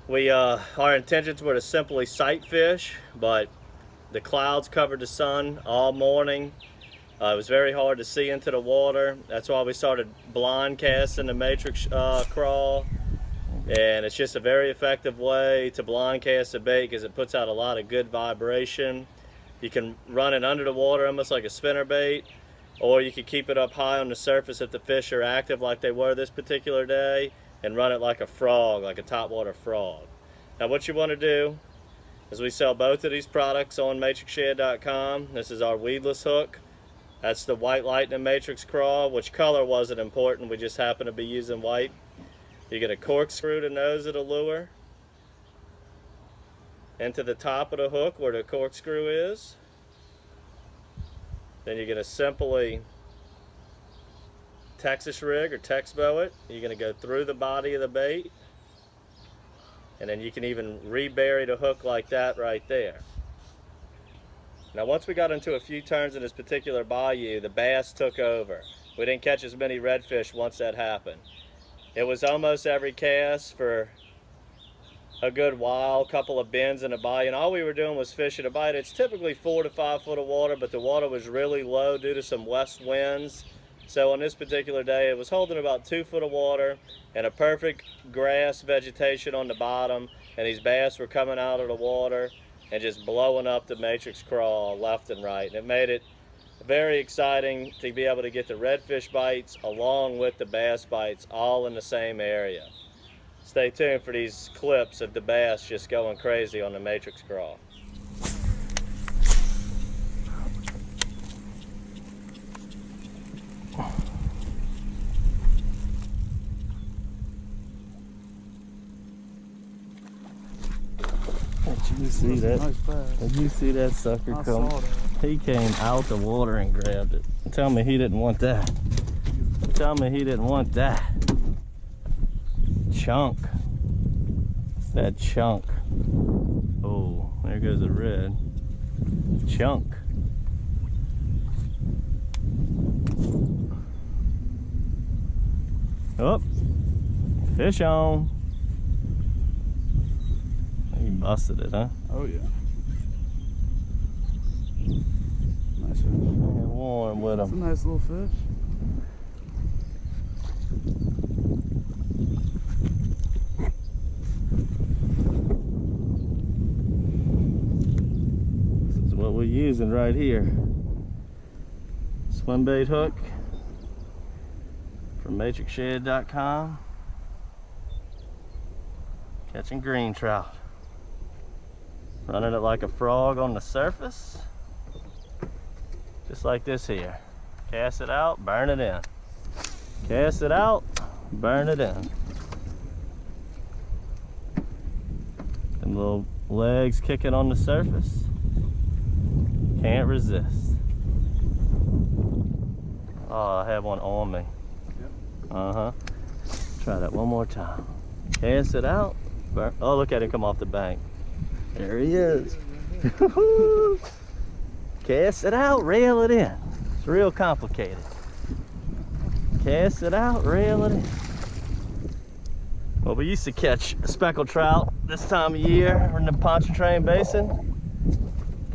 Speaker 27: Our intentions were to simply sight fish, but the clouds covered the sun all morning. It was very hard to see into the water. That's why we started blind casting the matrix crawl. And it's just a very effective way to blind cast a bait because it puts out a lot of good vibration. You can run it under the water almost like a spinner bait, or you can keep it up high on the surface if the fish are active like they were this particular day, and run it like a frog, like a topwater frog. Now what you want to do is we sell both of these products on matrixshed.com. This is our weedless hook. That's the white lightning matrix crawl, which color wasn't important. We just happen to be using white. You get a corkscrew the nose of the lure into the top of the hook where the corkscrew is. Then you're going to simply Texas rig or Tex bow it. You're going to go through the body of the bait, and then you can even rebury the hook like that right there. Now once we got into a few turns in this particular bayou, the bass took over. We didn't catch as many redfish once that happened. It was almost every cast for a good while, a couple of bends in the bayou, and all we were doing was fishing a bite. It's typically 4 to 5 foot of water, but the water was really low due to some west winds. So on this particular day, it was holding about 2 foot of water and a perfect grass vegetation on the bottom, and these bass were coming out of the water and just blowing up the matrix crawl left and right. And it made it very exciting to be able to get the redfish bites along with the bass bites all in the same area. Stay tuned for these clips of the bass just going crazy on the matrix crawl. Did you see that?
Speaker 28: Nice bass.
Speaker 27: Did you see that sucker come?
Speaker 28: Saw that.
Speaker 27: He came out the water and grabbed it. Tell me he didn't want that. Tell me he didn't want that. Chunk. That chunk. Oh, there goes a red. Chunk. Oh, fish on. He busted it, huh?
Speaker 28: Oh yeah. Nice fish.
Speaker 27: Yeah, warm with
Speaker 28: It's a
Speaker 27: him.
Speaker 28: nice little fish.
Speaker 27: This is what we're using right here. Swim bait hook from matrixshed.com. Catching green trout. Running it like a frog on the surface. Just like this here. Cast it out, burn it in. Cast it out, burn it in. Them little legs kicking on the surface. Can't resist. Oh, I have one on me. Uh-huh. Try that one more time. Cast it out. Burn. Oh, look at him come off the bank. There he is. Cast it out, reel it in. It's real complicated. Cast it out, reel it in. Well, we used to catch speckled trout this time of year in the Pontchartrain Basin.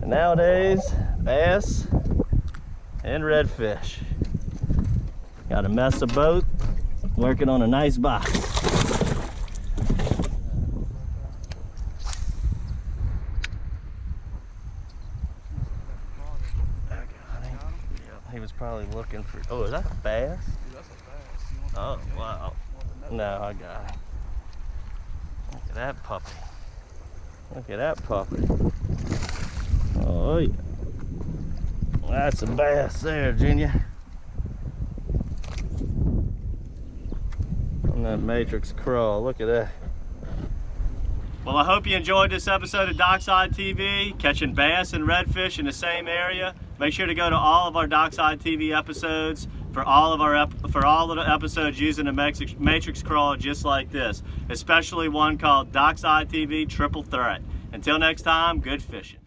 Speaker 27: And nowadays, bass and redfish. Got a mess of both, working on a nice box. He was probably looking for, oh, is that a bass? Oh, wow. No, I got it. Look at that puppy. Look at that puppy. Oh, yeah. That's a bass there, Junior. On that matrix crawl, look at that. Well, I hope you enjoyed this episode of Dockside TV, catching bass and redfish in the same area. Make sure to go to all of our Dockside TV episodes for all of the episodes using the matrix crawl just like this, especially one called Dockside TV Triple Threat. Until next time, good fishing.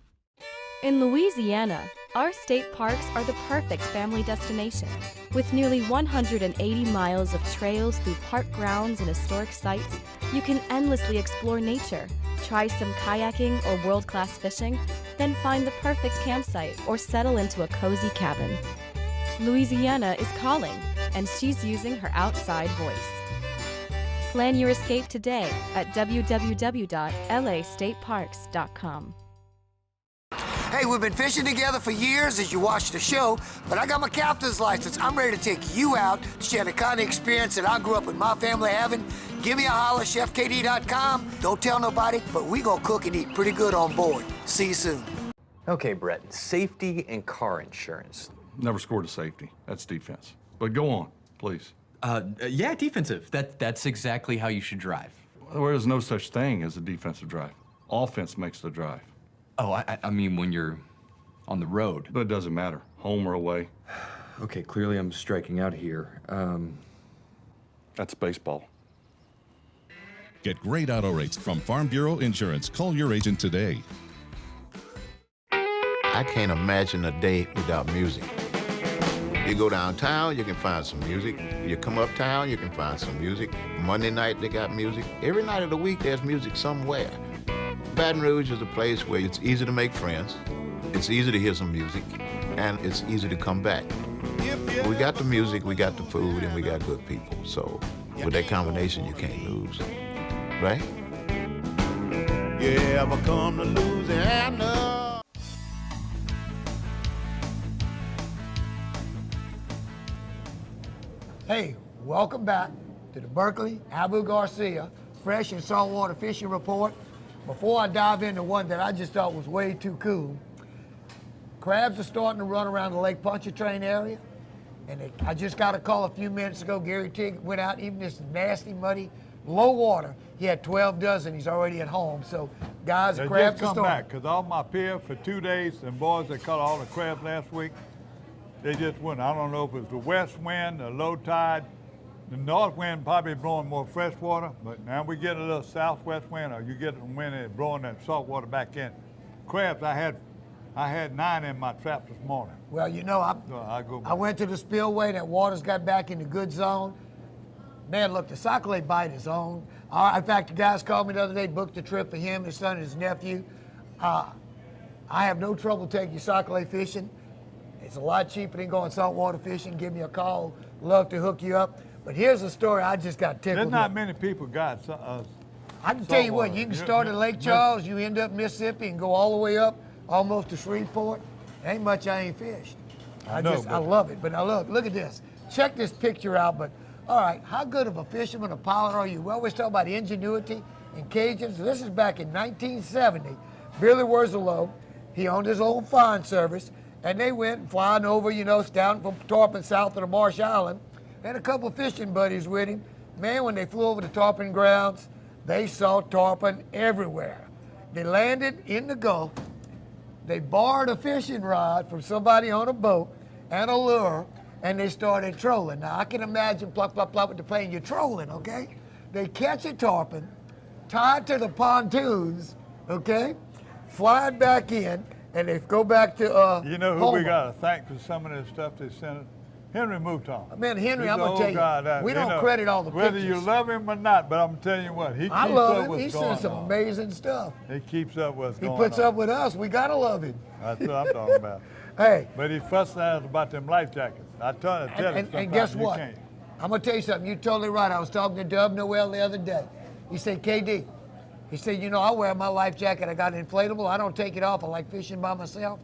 Speaker 1: In Louisiana, our state parks are the perfect family destination. With nearly 180 miles of trails through park grounds and historic sites, you can endlessly explore nature, try some kayaking or world-class fishing, then find the perfect campsite or settle into a cozy cabin. Louisiana is calling, and she's using her outside voice. Plan your escape today at www.lastateparks.com.
Speaker 3: Hey, we've been fishing together for years as you watch the show, but I got my captain's license. I'm ready to take you out to share the kind of experience that I grew up with my family having. Give me a holler, chefkd.com. Don't tell nobody, but we gonna cook and eat pretty good on board. See you soon.
Speaker 4: Okay, Brett, safety and car insurance.
Speaker 5: Never scored a safety. That's defense. But go on, please.
Speaker 6: Yeah, defensive. That's exactly how you should drive.
Speaker 5: There is no such thing as a defensive drive. Offense makes the drive.
Speaker 6: Oh, I mean when you're on the road.
Speaker 5: But it doesn't matter, home or away.
Speaker 4: Okay, clearly I'm striking out here.
Speaker 5: That's baseball.
Speaker 8: Get great auto rates from Farm Bureau Insurance. Call your agent today.
Speaker 9: I can't imagine a day without music. You go downtown, you can find some music. You come uptown, you can find some music. Monday night, they got music. Every night of the week, there's music somewhere. Baton Rouge is a place where it's easy to make friends, it's easy to hear some music, and it's easy to come back. We got the music, we got the food, and we got good people. So with that combination, you can't lose, right? You ever come to Louisiana?
Speaker 3: Hey, welcome back to the Berkeley Abu Garcia Fresh and Saltwater Fishing Report. Before I dive into one that I just thought was way too cool, crabs are starting to run around the Lake Pontchartrain area. And I just got a call a few minutes ago. Gary Tigg went out, even this nasty, muddy, low water. He had 12 dozen. He's already at home. So, guys, the crabs
Speaker 2: just come back, because on my pier for 2 days, and boys, they caught all the crabs last week. They just went. I don't know if it was the west wind, the low tide. The north wind probably blowing more fresh water, but now we get a little southwest wind, or you get a wind and blowing that salt water back in. Crabs, I had 9 in my trap this morning.
Speaker 3: Well, you know, I went to the spillway. That water's got back in the good zone. Man, look, the sac-a-lait bite is on. In fact, the guys called me the other day, booked a trip for him, his son, and his nephew. I have no trouble taking you sac-a-lait fishing. It's a lot cheaper than going saltwater fishing. Give me a call. Love to hook you up. But here's a story I just got tickled.
Speaker 2: There's not many people got
Speaker 3: I can tell you what, you can start at Lake Charles, you end up Mississippi and go all the way up almost to Shreveport. Ain't much I ain't fished. I love it. But now look at this. Check this picture out. But all right, how good of a fisherman or pilot are you? We always talk about ingenuity and Cajuns. This is back in 1970. Billy Wurzelow, he owned his own flying service, and they went flying over, down from Tarpon south of the Marsh Island, and a couple fishing buddies with him. Man, when they flew over the Tarpon grounds, they saw tarpon everywhere. They landed in the Gulf. They borrowed a fishing rod from somebody on a boat and a lure, and they started trolling. Now, I can imagine plop, plop, plop with the plane. You're trolling, okay? They catch a tarpon, tied to the pontoons, okay? Fly it back in, and they go back to
Speaker 2: You know who
Speaker 3: Homer.
Speaker 2: we got to thank for some of this stuff they sent us? Henry Mouton.
Speaker 3: Man, Henry,
Speaker 2: He's
Speaker 3: I'm
Speaker 2: an
Speaker 3: going to
Speaker 2: old
Speaker 3: tell
Speaker 2: guy,
Speaker 3: you, we
Speaker 2: you
Speaker 3: don't
Speaker 2: know,
Speaker 3: credit all the
Speaker 2: whether
Speaker 3: pictures.
Speaker 2: you love him or not, but I'm telling you what, he keeps
Speaker 3: I
Speaker 2: up
Speaker 3: love him.
Speaker 2: what's
Speaker 3: He
Speaker 2: going
Speaker 3: sends some
Speaker 2: on.
Speaker 3: amazing stuff.
Speaker 2: He keeps up what's
Speaker 3: He
Speaker 2: going on.
Speaker 3: puts up with us. We got to love him.
Speaker 2: That's what I'm talking about.
Speaker 3: Hey.
Speaker 2: But he's fussing at us about them life jackets. I tell him
Speaker 3: And
Speaker 2: sometimes
Speaker 3: guess
Speaker 2: you
Speaker 3: what?
Speaker 2: can't.
Speaker 3: I'm going to tell you something. You're totally right. I was talking to Dub Noel the other day. He said, KD, he said, I wear my life jacket. I got an inflatable. I don't take it off. I like fishing by myself.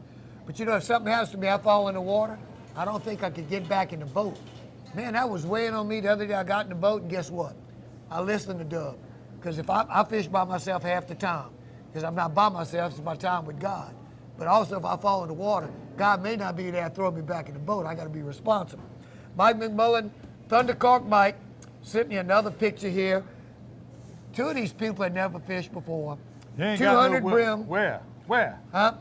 Speaker 3: But if something happens to me, I fall in the water, I don't think I could get back in the boat. Man, that was weighing on me the other day. I got in the boat, and guess what? I listened to Dub. Because if I fish by myself half the time, because I'm not by myself, it's my time with God. But also, if I fall in the water, God may not be there to throw me back in the boat. I got to be responsible. Mike McMullen, Thundercork Mike, sent me another picture here. Two of these people had never fished before.
Speaker 2: He ain't
Speaker 3: 200
Speaker 2: got no
Speaker 3: brim.
Speaker 2: Where? Where?
Speaker 3: Huh?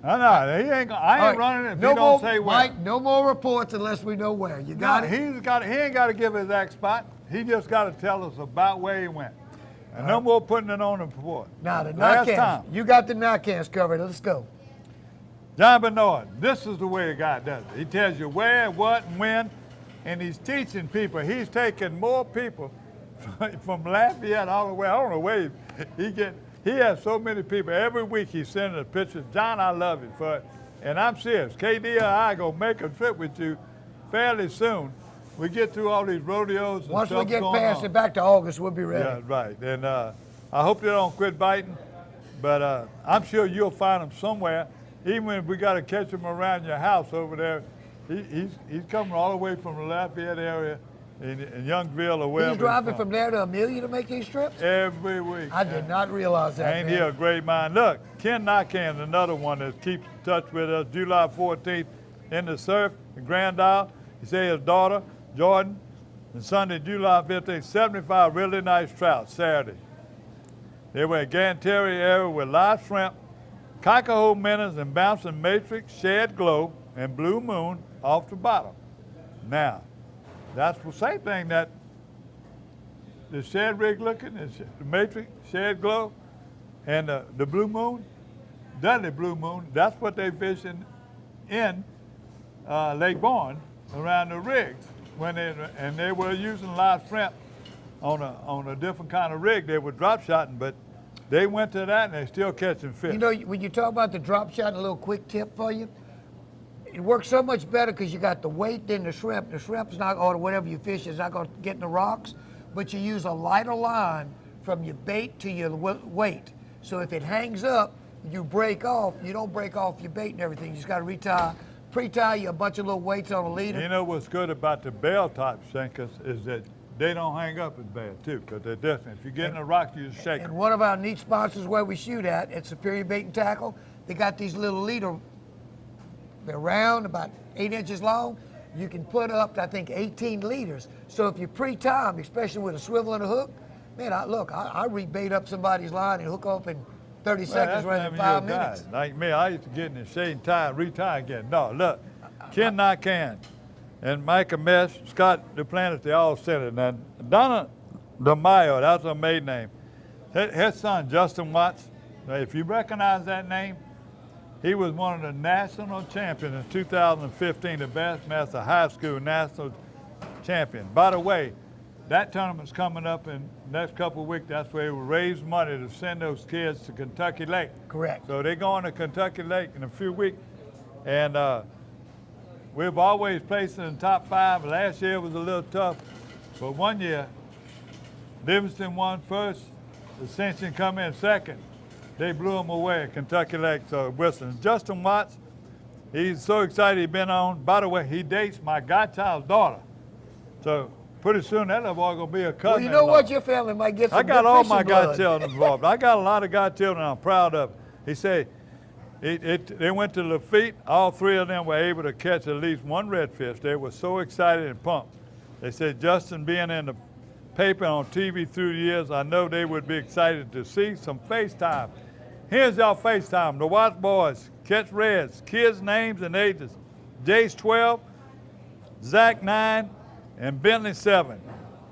Speaker 2: I know. He ain't. I ain't running it if
Speaker 3: no
Speaker 2: he
Speaker 3: more,
Speaker 2: don't say where.
Speaker 3: Mike, no more reports unless we know where. You got it?
Speaker 2: He ain't got to give his exact spot. He just got to tell us about where he went. And no more putting it on the report.
Speaker 3: Now, the
Speaker 2: Last
Speaker 3: Narcans.
Speaker 2: time.
Speaker 3: You got the Narcans covered. Let's go.
Speaker 2: John Bernard, this is the way a guy does it. He tells you where, what, and when, and he's teaching people. He's taking more people from Lafayette all the way. I don't know where he has so many people. Every week he's sending a picture. John, I love you for it. And I'm serious. KD and I going to make a trip with you fairly soon. We get through all these rodeos and
Speaker 3: Once
Speaker 2: stuff
Speaker 3: we get
Speaker 2: going
Speaker 3: past
Speaker 2: on.
Speaker 3: it back to August, we'll be ready.
Speaker 2: Yeah, right. And I hope they don't quit biting, but I'm sure you'll find them somewhere. Even if we got to catch them around your house over there, he's coming all the way from the Lafayette area in Youngville or wherever.
Speaker 3: He's driving from there to Amelia to make these trips?
Speaker 2: Every week.
Speaker 3: I did not realize that,
Speaker 2: Ain't
Speaker 3: man.
Speaker 2: he a great mind? Look, Ken Narcan, another one that keeps in touch with us, July 14th in the surf in Grand Isle. He said his daughter, Jordan, and Sunday, July 15th, 75 really nice trout Saturday. They were at Ganteri area with live shrimp, Kakaho minnows, and bouncing matrix, shed glow, and blue moon off the bottom. Now, that's the same thing that the shed rig looking, the matrix, shed glow, and the blue moon, Dudley blue moon, that's what they fishing in Lake Bourne around the rigs. And they were using live shrimp on a different kind of rig. They were drop shotting, but they went to that and they're still catching fish.
Speaker 3: When you talk about the drop shot, a little quick tip for you, it works so much better because you got the weight in the shrimp. The shrimp's not, or whatever you fish is not going to get in the rocks, but you use a lighter line from your bait to your weight. So if it hangs up, you break off. You don't break off your bait and everything. You just got to retie, pre-tie you a bunch of little weights on a leader.
Speaker 2: You know what's good about the bell type sinkers is that they don't hang up as bad too, because they're different. If you get in a rock, you just shake
Speaker 3: And
Speaker 2: them.
Speaker 3: one of our neat sponsors where we shoot at Superior Bait and Tackle, they got these little leader. They're round, about 8 inches long. You can put up to, I think, 18 liters. So if you pre-time, especially with a swivel and a hook, man, I rebait up somebody's line and hook up in 30 seconds rather than 5 minutes.
Speaker 2: Like me, I used to get in the shade and tie and retie again. No, look, Ken Narcan and Micah Mesh, Scott Duplantis, they all said it. Now, Donna DeMaio, that's her maiden name. His son, Justin Watts, now, if you recognize that name, he was one of the national champions in 2015, the Bassmaster High School national champion. By the way, that tournament's coming up in the next couple of weeks. That's where we will raise money to send those kids to Kentucky Lake.
Speaker 3: Correct.
Speaker 2: So they're going to Kentucky Lake in a few weeks. And we've always placed in the top 5. Last year was a little tough, but one year, Livingston won first, Ascension come in second. They blew them away at Kentucky Lake, so Wilson. Justin Watts, he's so excited he's been on. By the way, he dates my godchild's daughter. So pretty soon that little boy gonna be a cousin.
Speaker 3: Well, you know what? Your family might get some
Speaker 2: I got
Speaker 3: good
Speaker 2: all
Speaker 3: fishing
Speaker 2: my
Speaker 3: blood.
Speaker 2: godchildren involved. I got a lot of godchildren I'm proud of. He said they went to Lafitte. All three of them were able to catch at least one redfish. They were so excited and pumped. They said, Justin, being in the paper on TV through the years, I know they would be excited to see some FaceTime. Here's our FaceTime. The Watts boys, catch reds, kids' names and ages. Jace 12, Zach 9, and Bentley 7.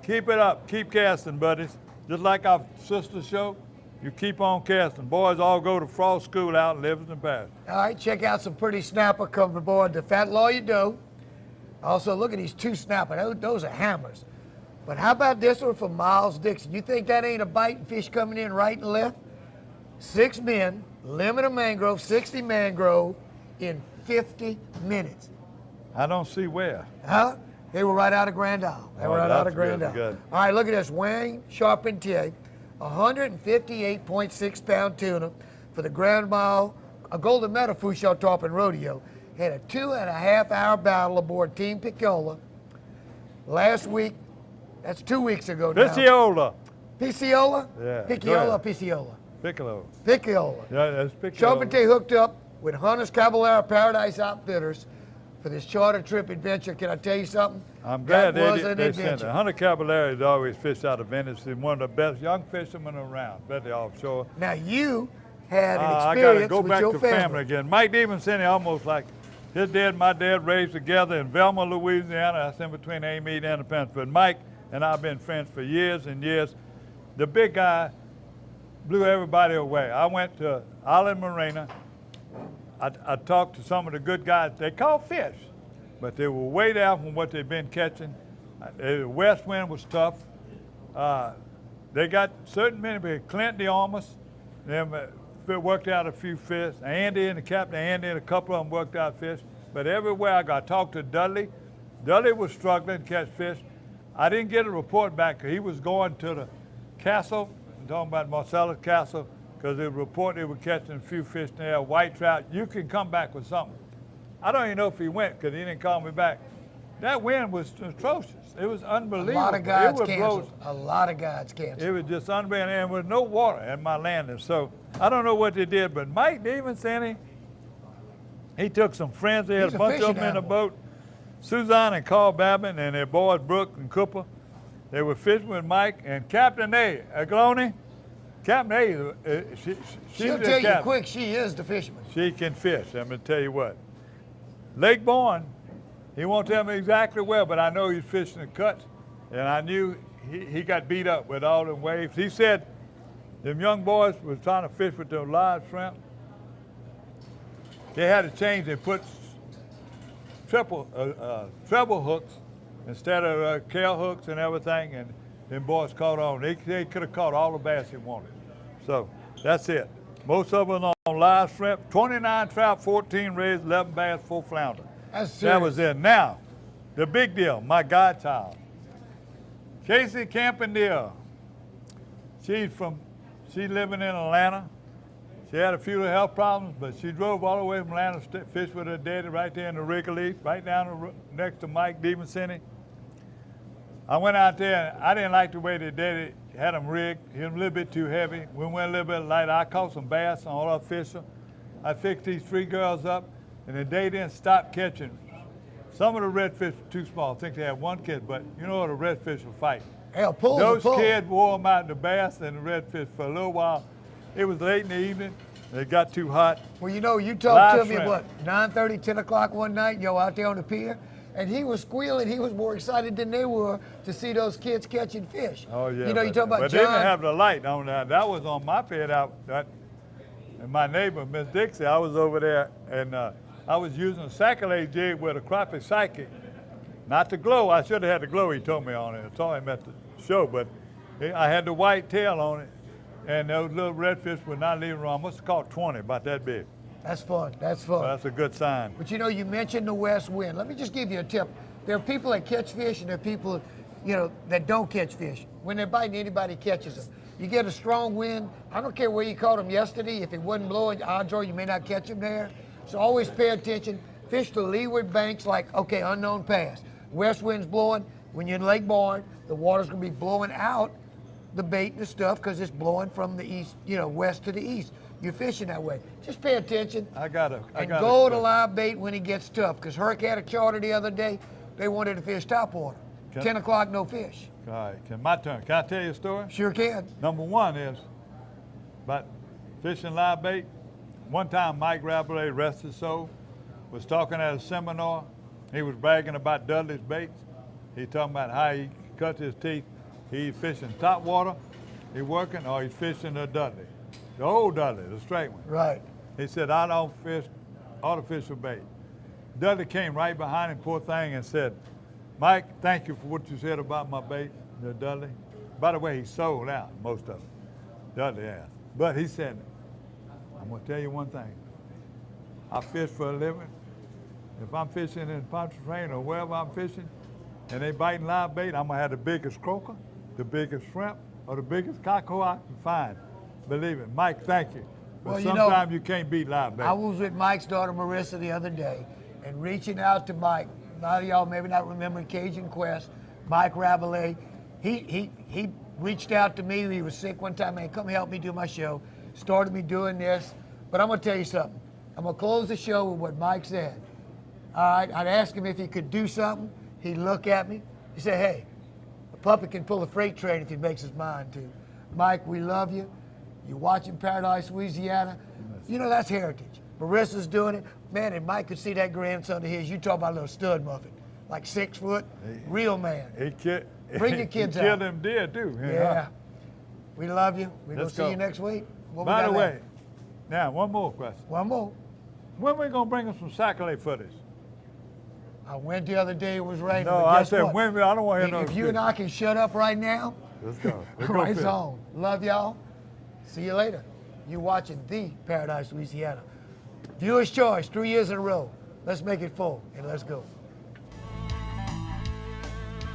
Speaker 2: Keep it up. Keep casting, buddies. Just like our sister show, you keep on casting. Boys all go to Frost School out in Livingston Parish.
Speaker 3: All right, check out some pretty snapper coming aboard the Fat Lawyer Doe. Also, look at these two snapper. Those are hammers. But how about this one from Miles Dixon? You think that ain't a biting fish coming in right and left? 6 men, limit of mangrove, 60 mangrove in 50 minutes.
Speaker 2: I don't see where.
Speaker 3: Huh? They were right out of Grand Isle. They were right out of Grand Isle.
Speaker 2: Good.
Speaker 3: All right, look at this. Wayne Charpentier, 158.6 pound tuna for the Grand Mile, a Golden Medal Fouchard Tarpon Rodeo. Had a 2.5 hour battle aboard Team Piccola. Last week, that's 2 weeks ago now.
Speaker 2: Picciola.
Speaker 3: Picciola?
Speaker 2: Yeah.
Speaker 3: Picciola or Picciola?
Speaker 2: Piccolo.
Speaker 3: Piccola.
Speaker 2: Yeah, that's Piccolo.
Speaker 3: Charpentier hooked up with Hunters Caballero Paradise Outfitters for this charter trip adventure. Can I tell you something?
Speaker 2: I'm glad
Speaker 3: that
Speaker 2: they sent it. Hunter Caballero has always fished out of Venice. He's one of the best young fishermen around, especially offshore.
Speaker 3: Now you had an
Speaker 2: I
Speaker 3: experience
Speaker 2: got to go
Speaker 3: with
Speaker 2: back
Speaker 3: your
Speaker 2: to
Speaker 3: family
Speaker 2: again. Mike Stevenson, almost like his dad and my dad raised together in Velma, Louisiana. That's in between Amite and Independence. But Mike and I have been friends for years and years. The big guy blew everybody away. I went to Island Marina. I talked to some of the good guys. They caught fish, but they were way down from what they've been catching. The west wind was tough. They got certain men, Clint DeArmas, them worked out a few fish. Andy and the captain, Andy and a couple of them worked out fish. But everywhere I got, talked to Dudley. Dudley was struggling to catch fish. I didn't get a report back because he was going to the castle. I'm talking about Marcellus Castle, because they report they were catching a few fish there, white trout. You can come back with something. I don't even know if he went because he didn't call me back. That wind was atrocious. It was unbelievable.
Speaker 3: A lot of guides canceled. A lot of guides canceled.
Speaker 2: It was just unbelievable, and there was no water at my landing. So I don't know what they did, but Mike Stevenson, he took some friends. They had a bunch of them in the boat. Suzanne and Carl Babin and their boys, Brooke and Cooper. They were fishing with Mike and Captain A, Agloni. Captain A,
Speaker 3: she'll tell you quick, she is the fisherman.
Speaker 2: She can fish, I'm going to tell you what. Lake Bourne, he won't tell me exactly where, but I know he's fishing the cuts, and I knew he got beat up with all the waves. He said them young boys was trying to fish with those live shrimp. They had to change, they put treble hooks instead of tail hooks and everything, and them boys caught on. They could have caught all the bass they wanted. So that's it. Most of them on live shrimp, 29 trout, 14 rays, 11 bass, 4 flounder. That was it. Now, the big deal, my godchild, Casey Campendale. She's living in Atlanta. She had a few health problems, but she drove all the way from Atlanta to fish with her daddy right there in the Wrigley, right down next to Mike Stevenson. I went out there, and I didn't like the way the daddy had him rigged. He was a little bit too heavy. We went a little bit lighter. I caught some bass on all our fishing. I fixed these 3 girls up, and then they didn't stop catching. Some of the redfish were too small. I think they had 1 kid, but you know the redfish will fight. Those kids wore them out, the bass and the redfish, for a little while. It was late in the evening. It got too hot.
Speaker 3: Well, you know, you talked to me at what, 9:30, 10 o'clock one night, out there on the pier, and he was squealing. He was more excited than they were to see those kids catching fish.
Speaker 2: Oh, yeah.
Speaker 3: You know, you talk about
Speaker 2: but
Speaker 3: John.
Speaker 2: They didn't have the light on that. That was on my pier out. And my neighbor, Miss Dixie, I was over there, and I was using a sacrilege jig with a crappie psychic. Not the glow. I should have had the glow he told me on it. I saw him at the show, but I had the white tail on it. And those little redfish would not leave around. I must have caught 20, about that big.
Speaker 3: That's fun. That's fun.
Speaker 2: Well, that's a good sign.
Speaker 3: But you know, you mentioned the west wind. Let me just give you a tip. There are people that catch fish, and there are people, that don't catch fish. When they're biting, anybody catches them. You get a strong wind. I don't care where you caught them yesterday. If it wasn't blowing, odds are you may not catch them there. So always pay attention. Fish to leeward banks like, unknown pass. West wind's blowing. When you're in Lake Bourne, the water's going to be blowing out the bait and the stuff because it's blowing from the east, west to the east. you're fishing that way. Just pay attention.
Speaker 2: And
Speaker 3: go to live bait when it gets tough. Because Herc had a charter the other day. They wanted to fish topwater. 10 o'clock, no fish.
Speaker 2: All right, my turn. Can I tell you a story?
Speaker 3: Sure can.
Speaker 2: Number one is about fishing live bait. One time, Mike Rabelais, rest his soul, was talking at a seminar. He was bragging about Dudley's baits. He talking about how he cuts his teeth. He fishing top water, he working, or he's fishing the Dudley. The old Dudley, the straight one.
Speaker 3: Right.
Speaker 2: He said, I don't fish artificial bait. Dudley came right behind him, poor thing, and said, Mike, thank you for what you said about my bait, the Dudley. By the way, he sold out most of it, Dudley asked. But he said, I'm gonna tell you one thing. I fish for a living. If I'm fishing in Pontchartrain or wherever I'm fishing, and they biting live bait, I'm gonna have the biggest croaker, the biggest shrimp, or the biggest cockerel I can find. Believe it. Mike, thank you. But
Speaker 3: Well,
Speaker 2: sometimes you can't beat live bait.
Speaker 3: I was with Mike's daughter Marissa the other day and reaching out to Mike. A lot of y'all maybe not remember Cajun Quest. Mike Rabelais, he reached out to me. He was sick one time. Man, come help me do my show. Started me doing this. But I'm gonna tell you something. I'm gonna close the show with what Mike said. All right, I'd ask him if he could do something. He'd look at me. He said, hey, a puppy can pull a freight train if he makes his mind to. Mike, we love you. You're watching Paradise, Louisiana. You know, that's heritage. Marissa's doing it. Man, if Mike could see that grandson of his, you talk about a little stud muffin, like 6 foot, real man. Bring your kids
Speaker 2: he
Speaker 3: out.
Speaker 2: killed them deer, too.
Speaker 3: Yeah. We love you. We're going to see you next week. What we
Speaker 2: By
Speaker 3: got
Speaker 2: the
Speaker 3: left?
Speaker 2: way, now, one more question.
Speaker 3: One more.
Speaker 2: When we going to bring us some Sac-A-Lait footage?
Speaker 3: I went the other day, it was raining.
Speaker 2: No,
Speaker 3: but
Speaker 2: I
Speaker 3: guess
Speaker 2: said
Speaker 3: what?
Speaker 2: when, I don't want to hear no
Speaker 3: If you and I can shut up right now,
Speaker 2: let's go. Let's go
Speaker 3: right
Speaker 2: fish.
Speaker 3: on. Love y'all. See you later. You're watching the Paradise, Louisiana. Viewer's choice, 3 years in a row. Let's make it full, and let's go.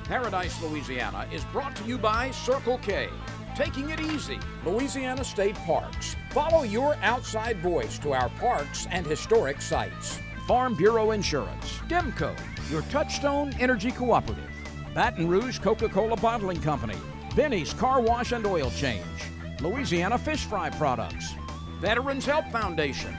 Speaker 10: Paradise, Louisiana is brought to you by Circle K. Taking it easy, Louisiana State Parks. Follow your outside voice to our parks and historic sites. Farm Bureau Insurance. Demco, your touchstone energy cooperative. Baton Rouge Coca-Cola Bottling Company. Benny's Car Wash and Oil Change. Louisiana Fish Fry Products. Veterans Help Foundation.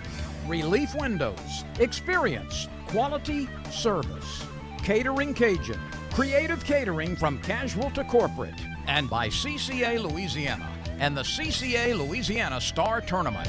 Speaker 10: Relief Windows. Experience. Quality service. Catering Cajun. Creative catering from casual to corporate. And by CCA Louisiana and the CCA Louisiana Star Tournament.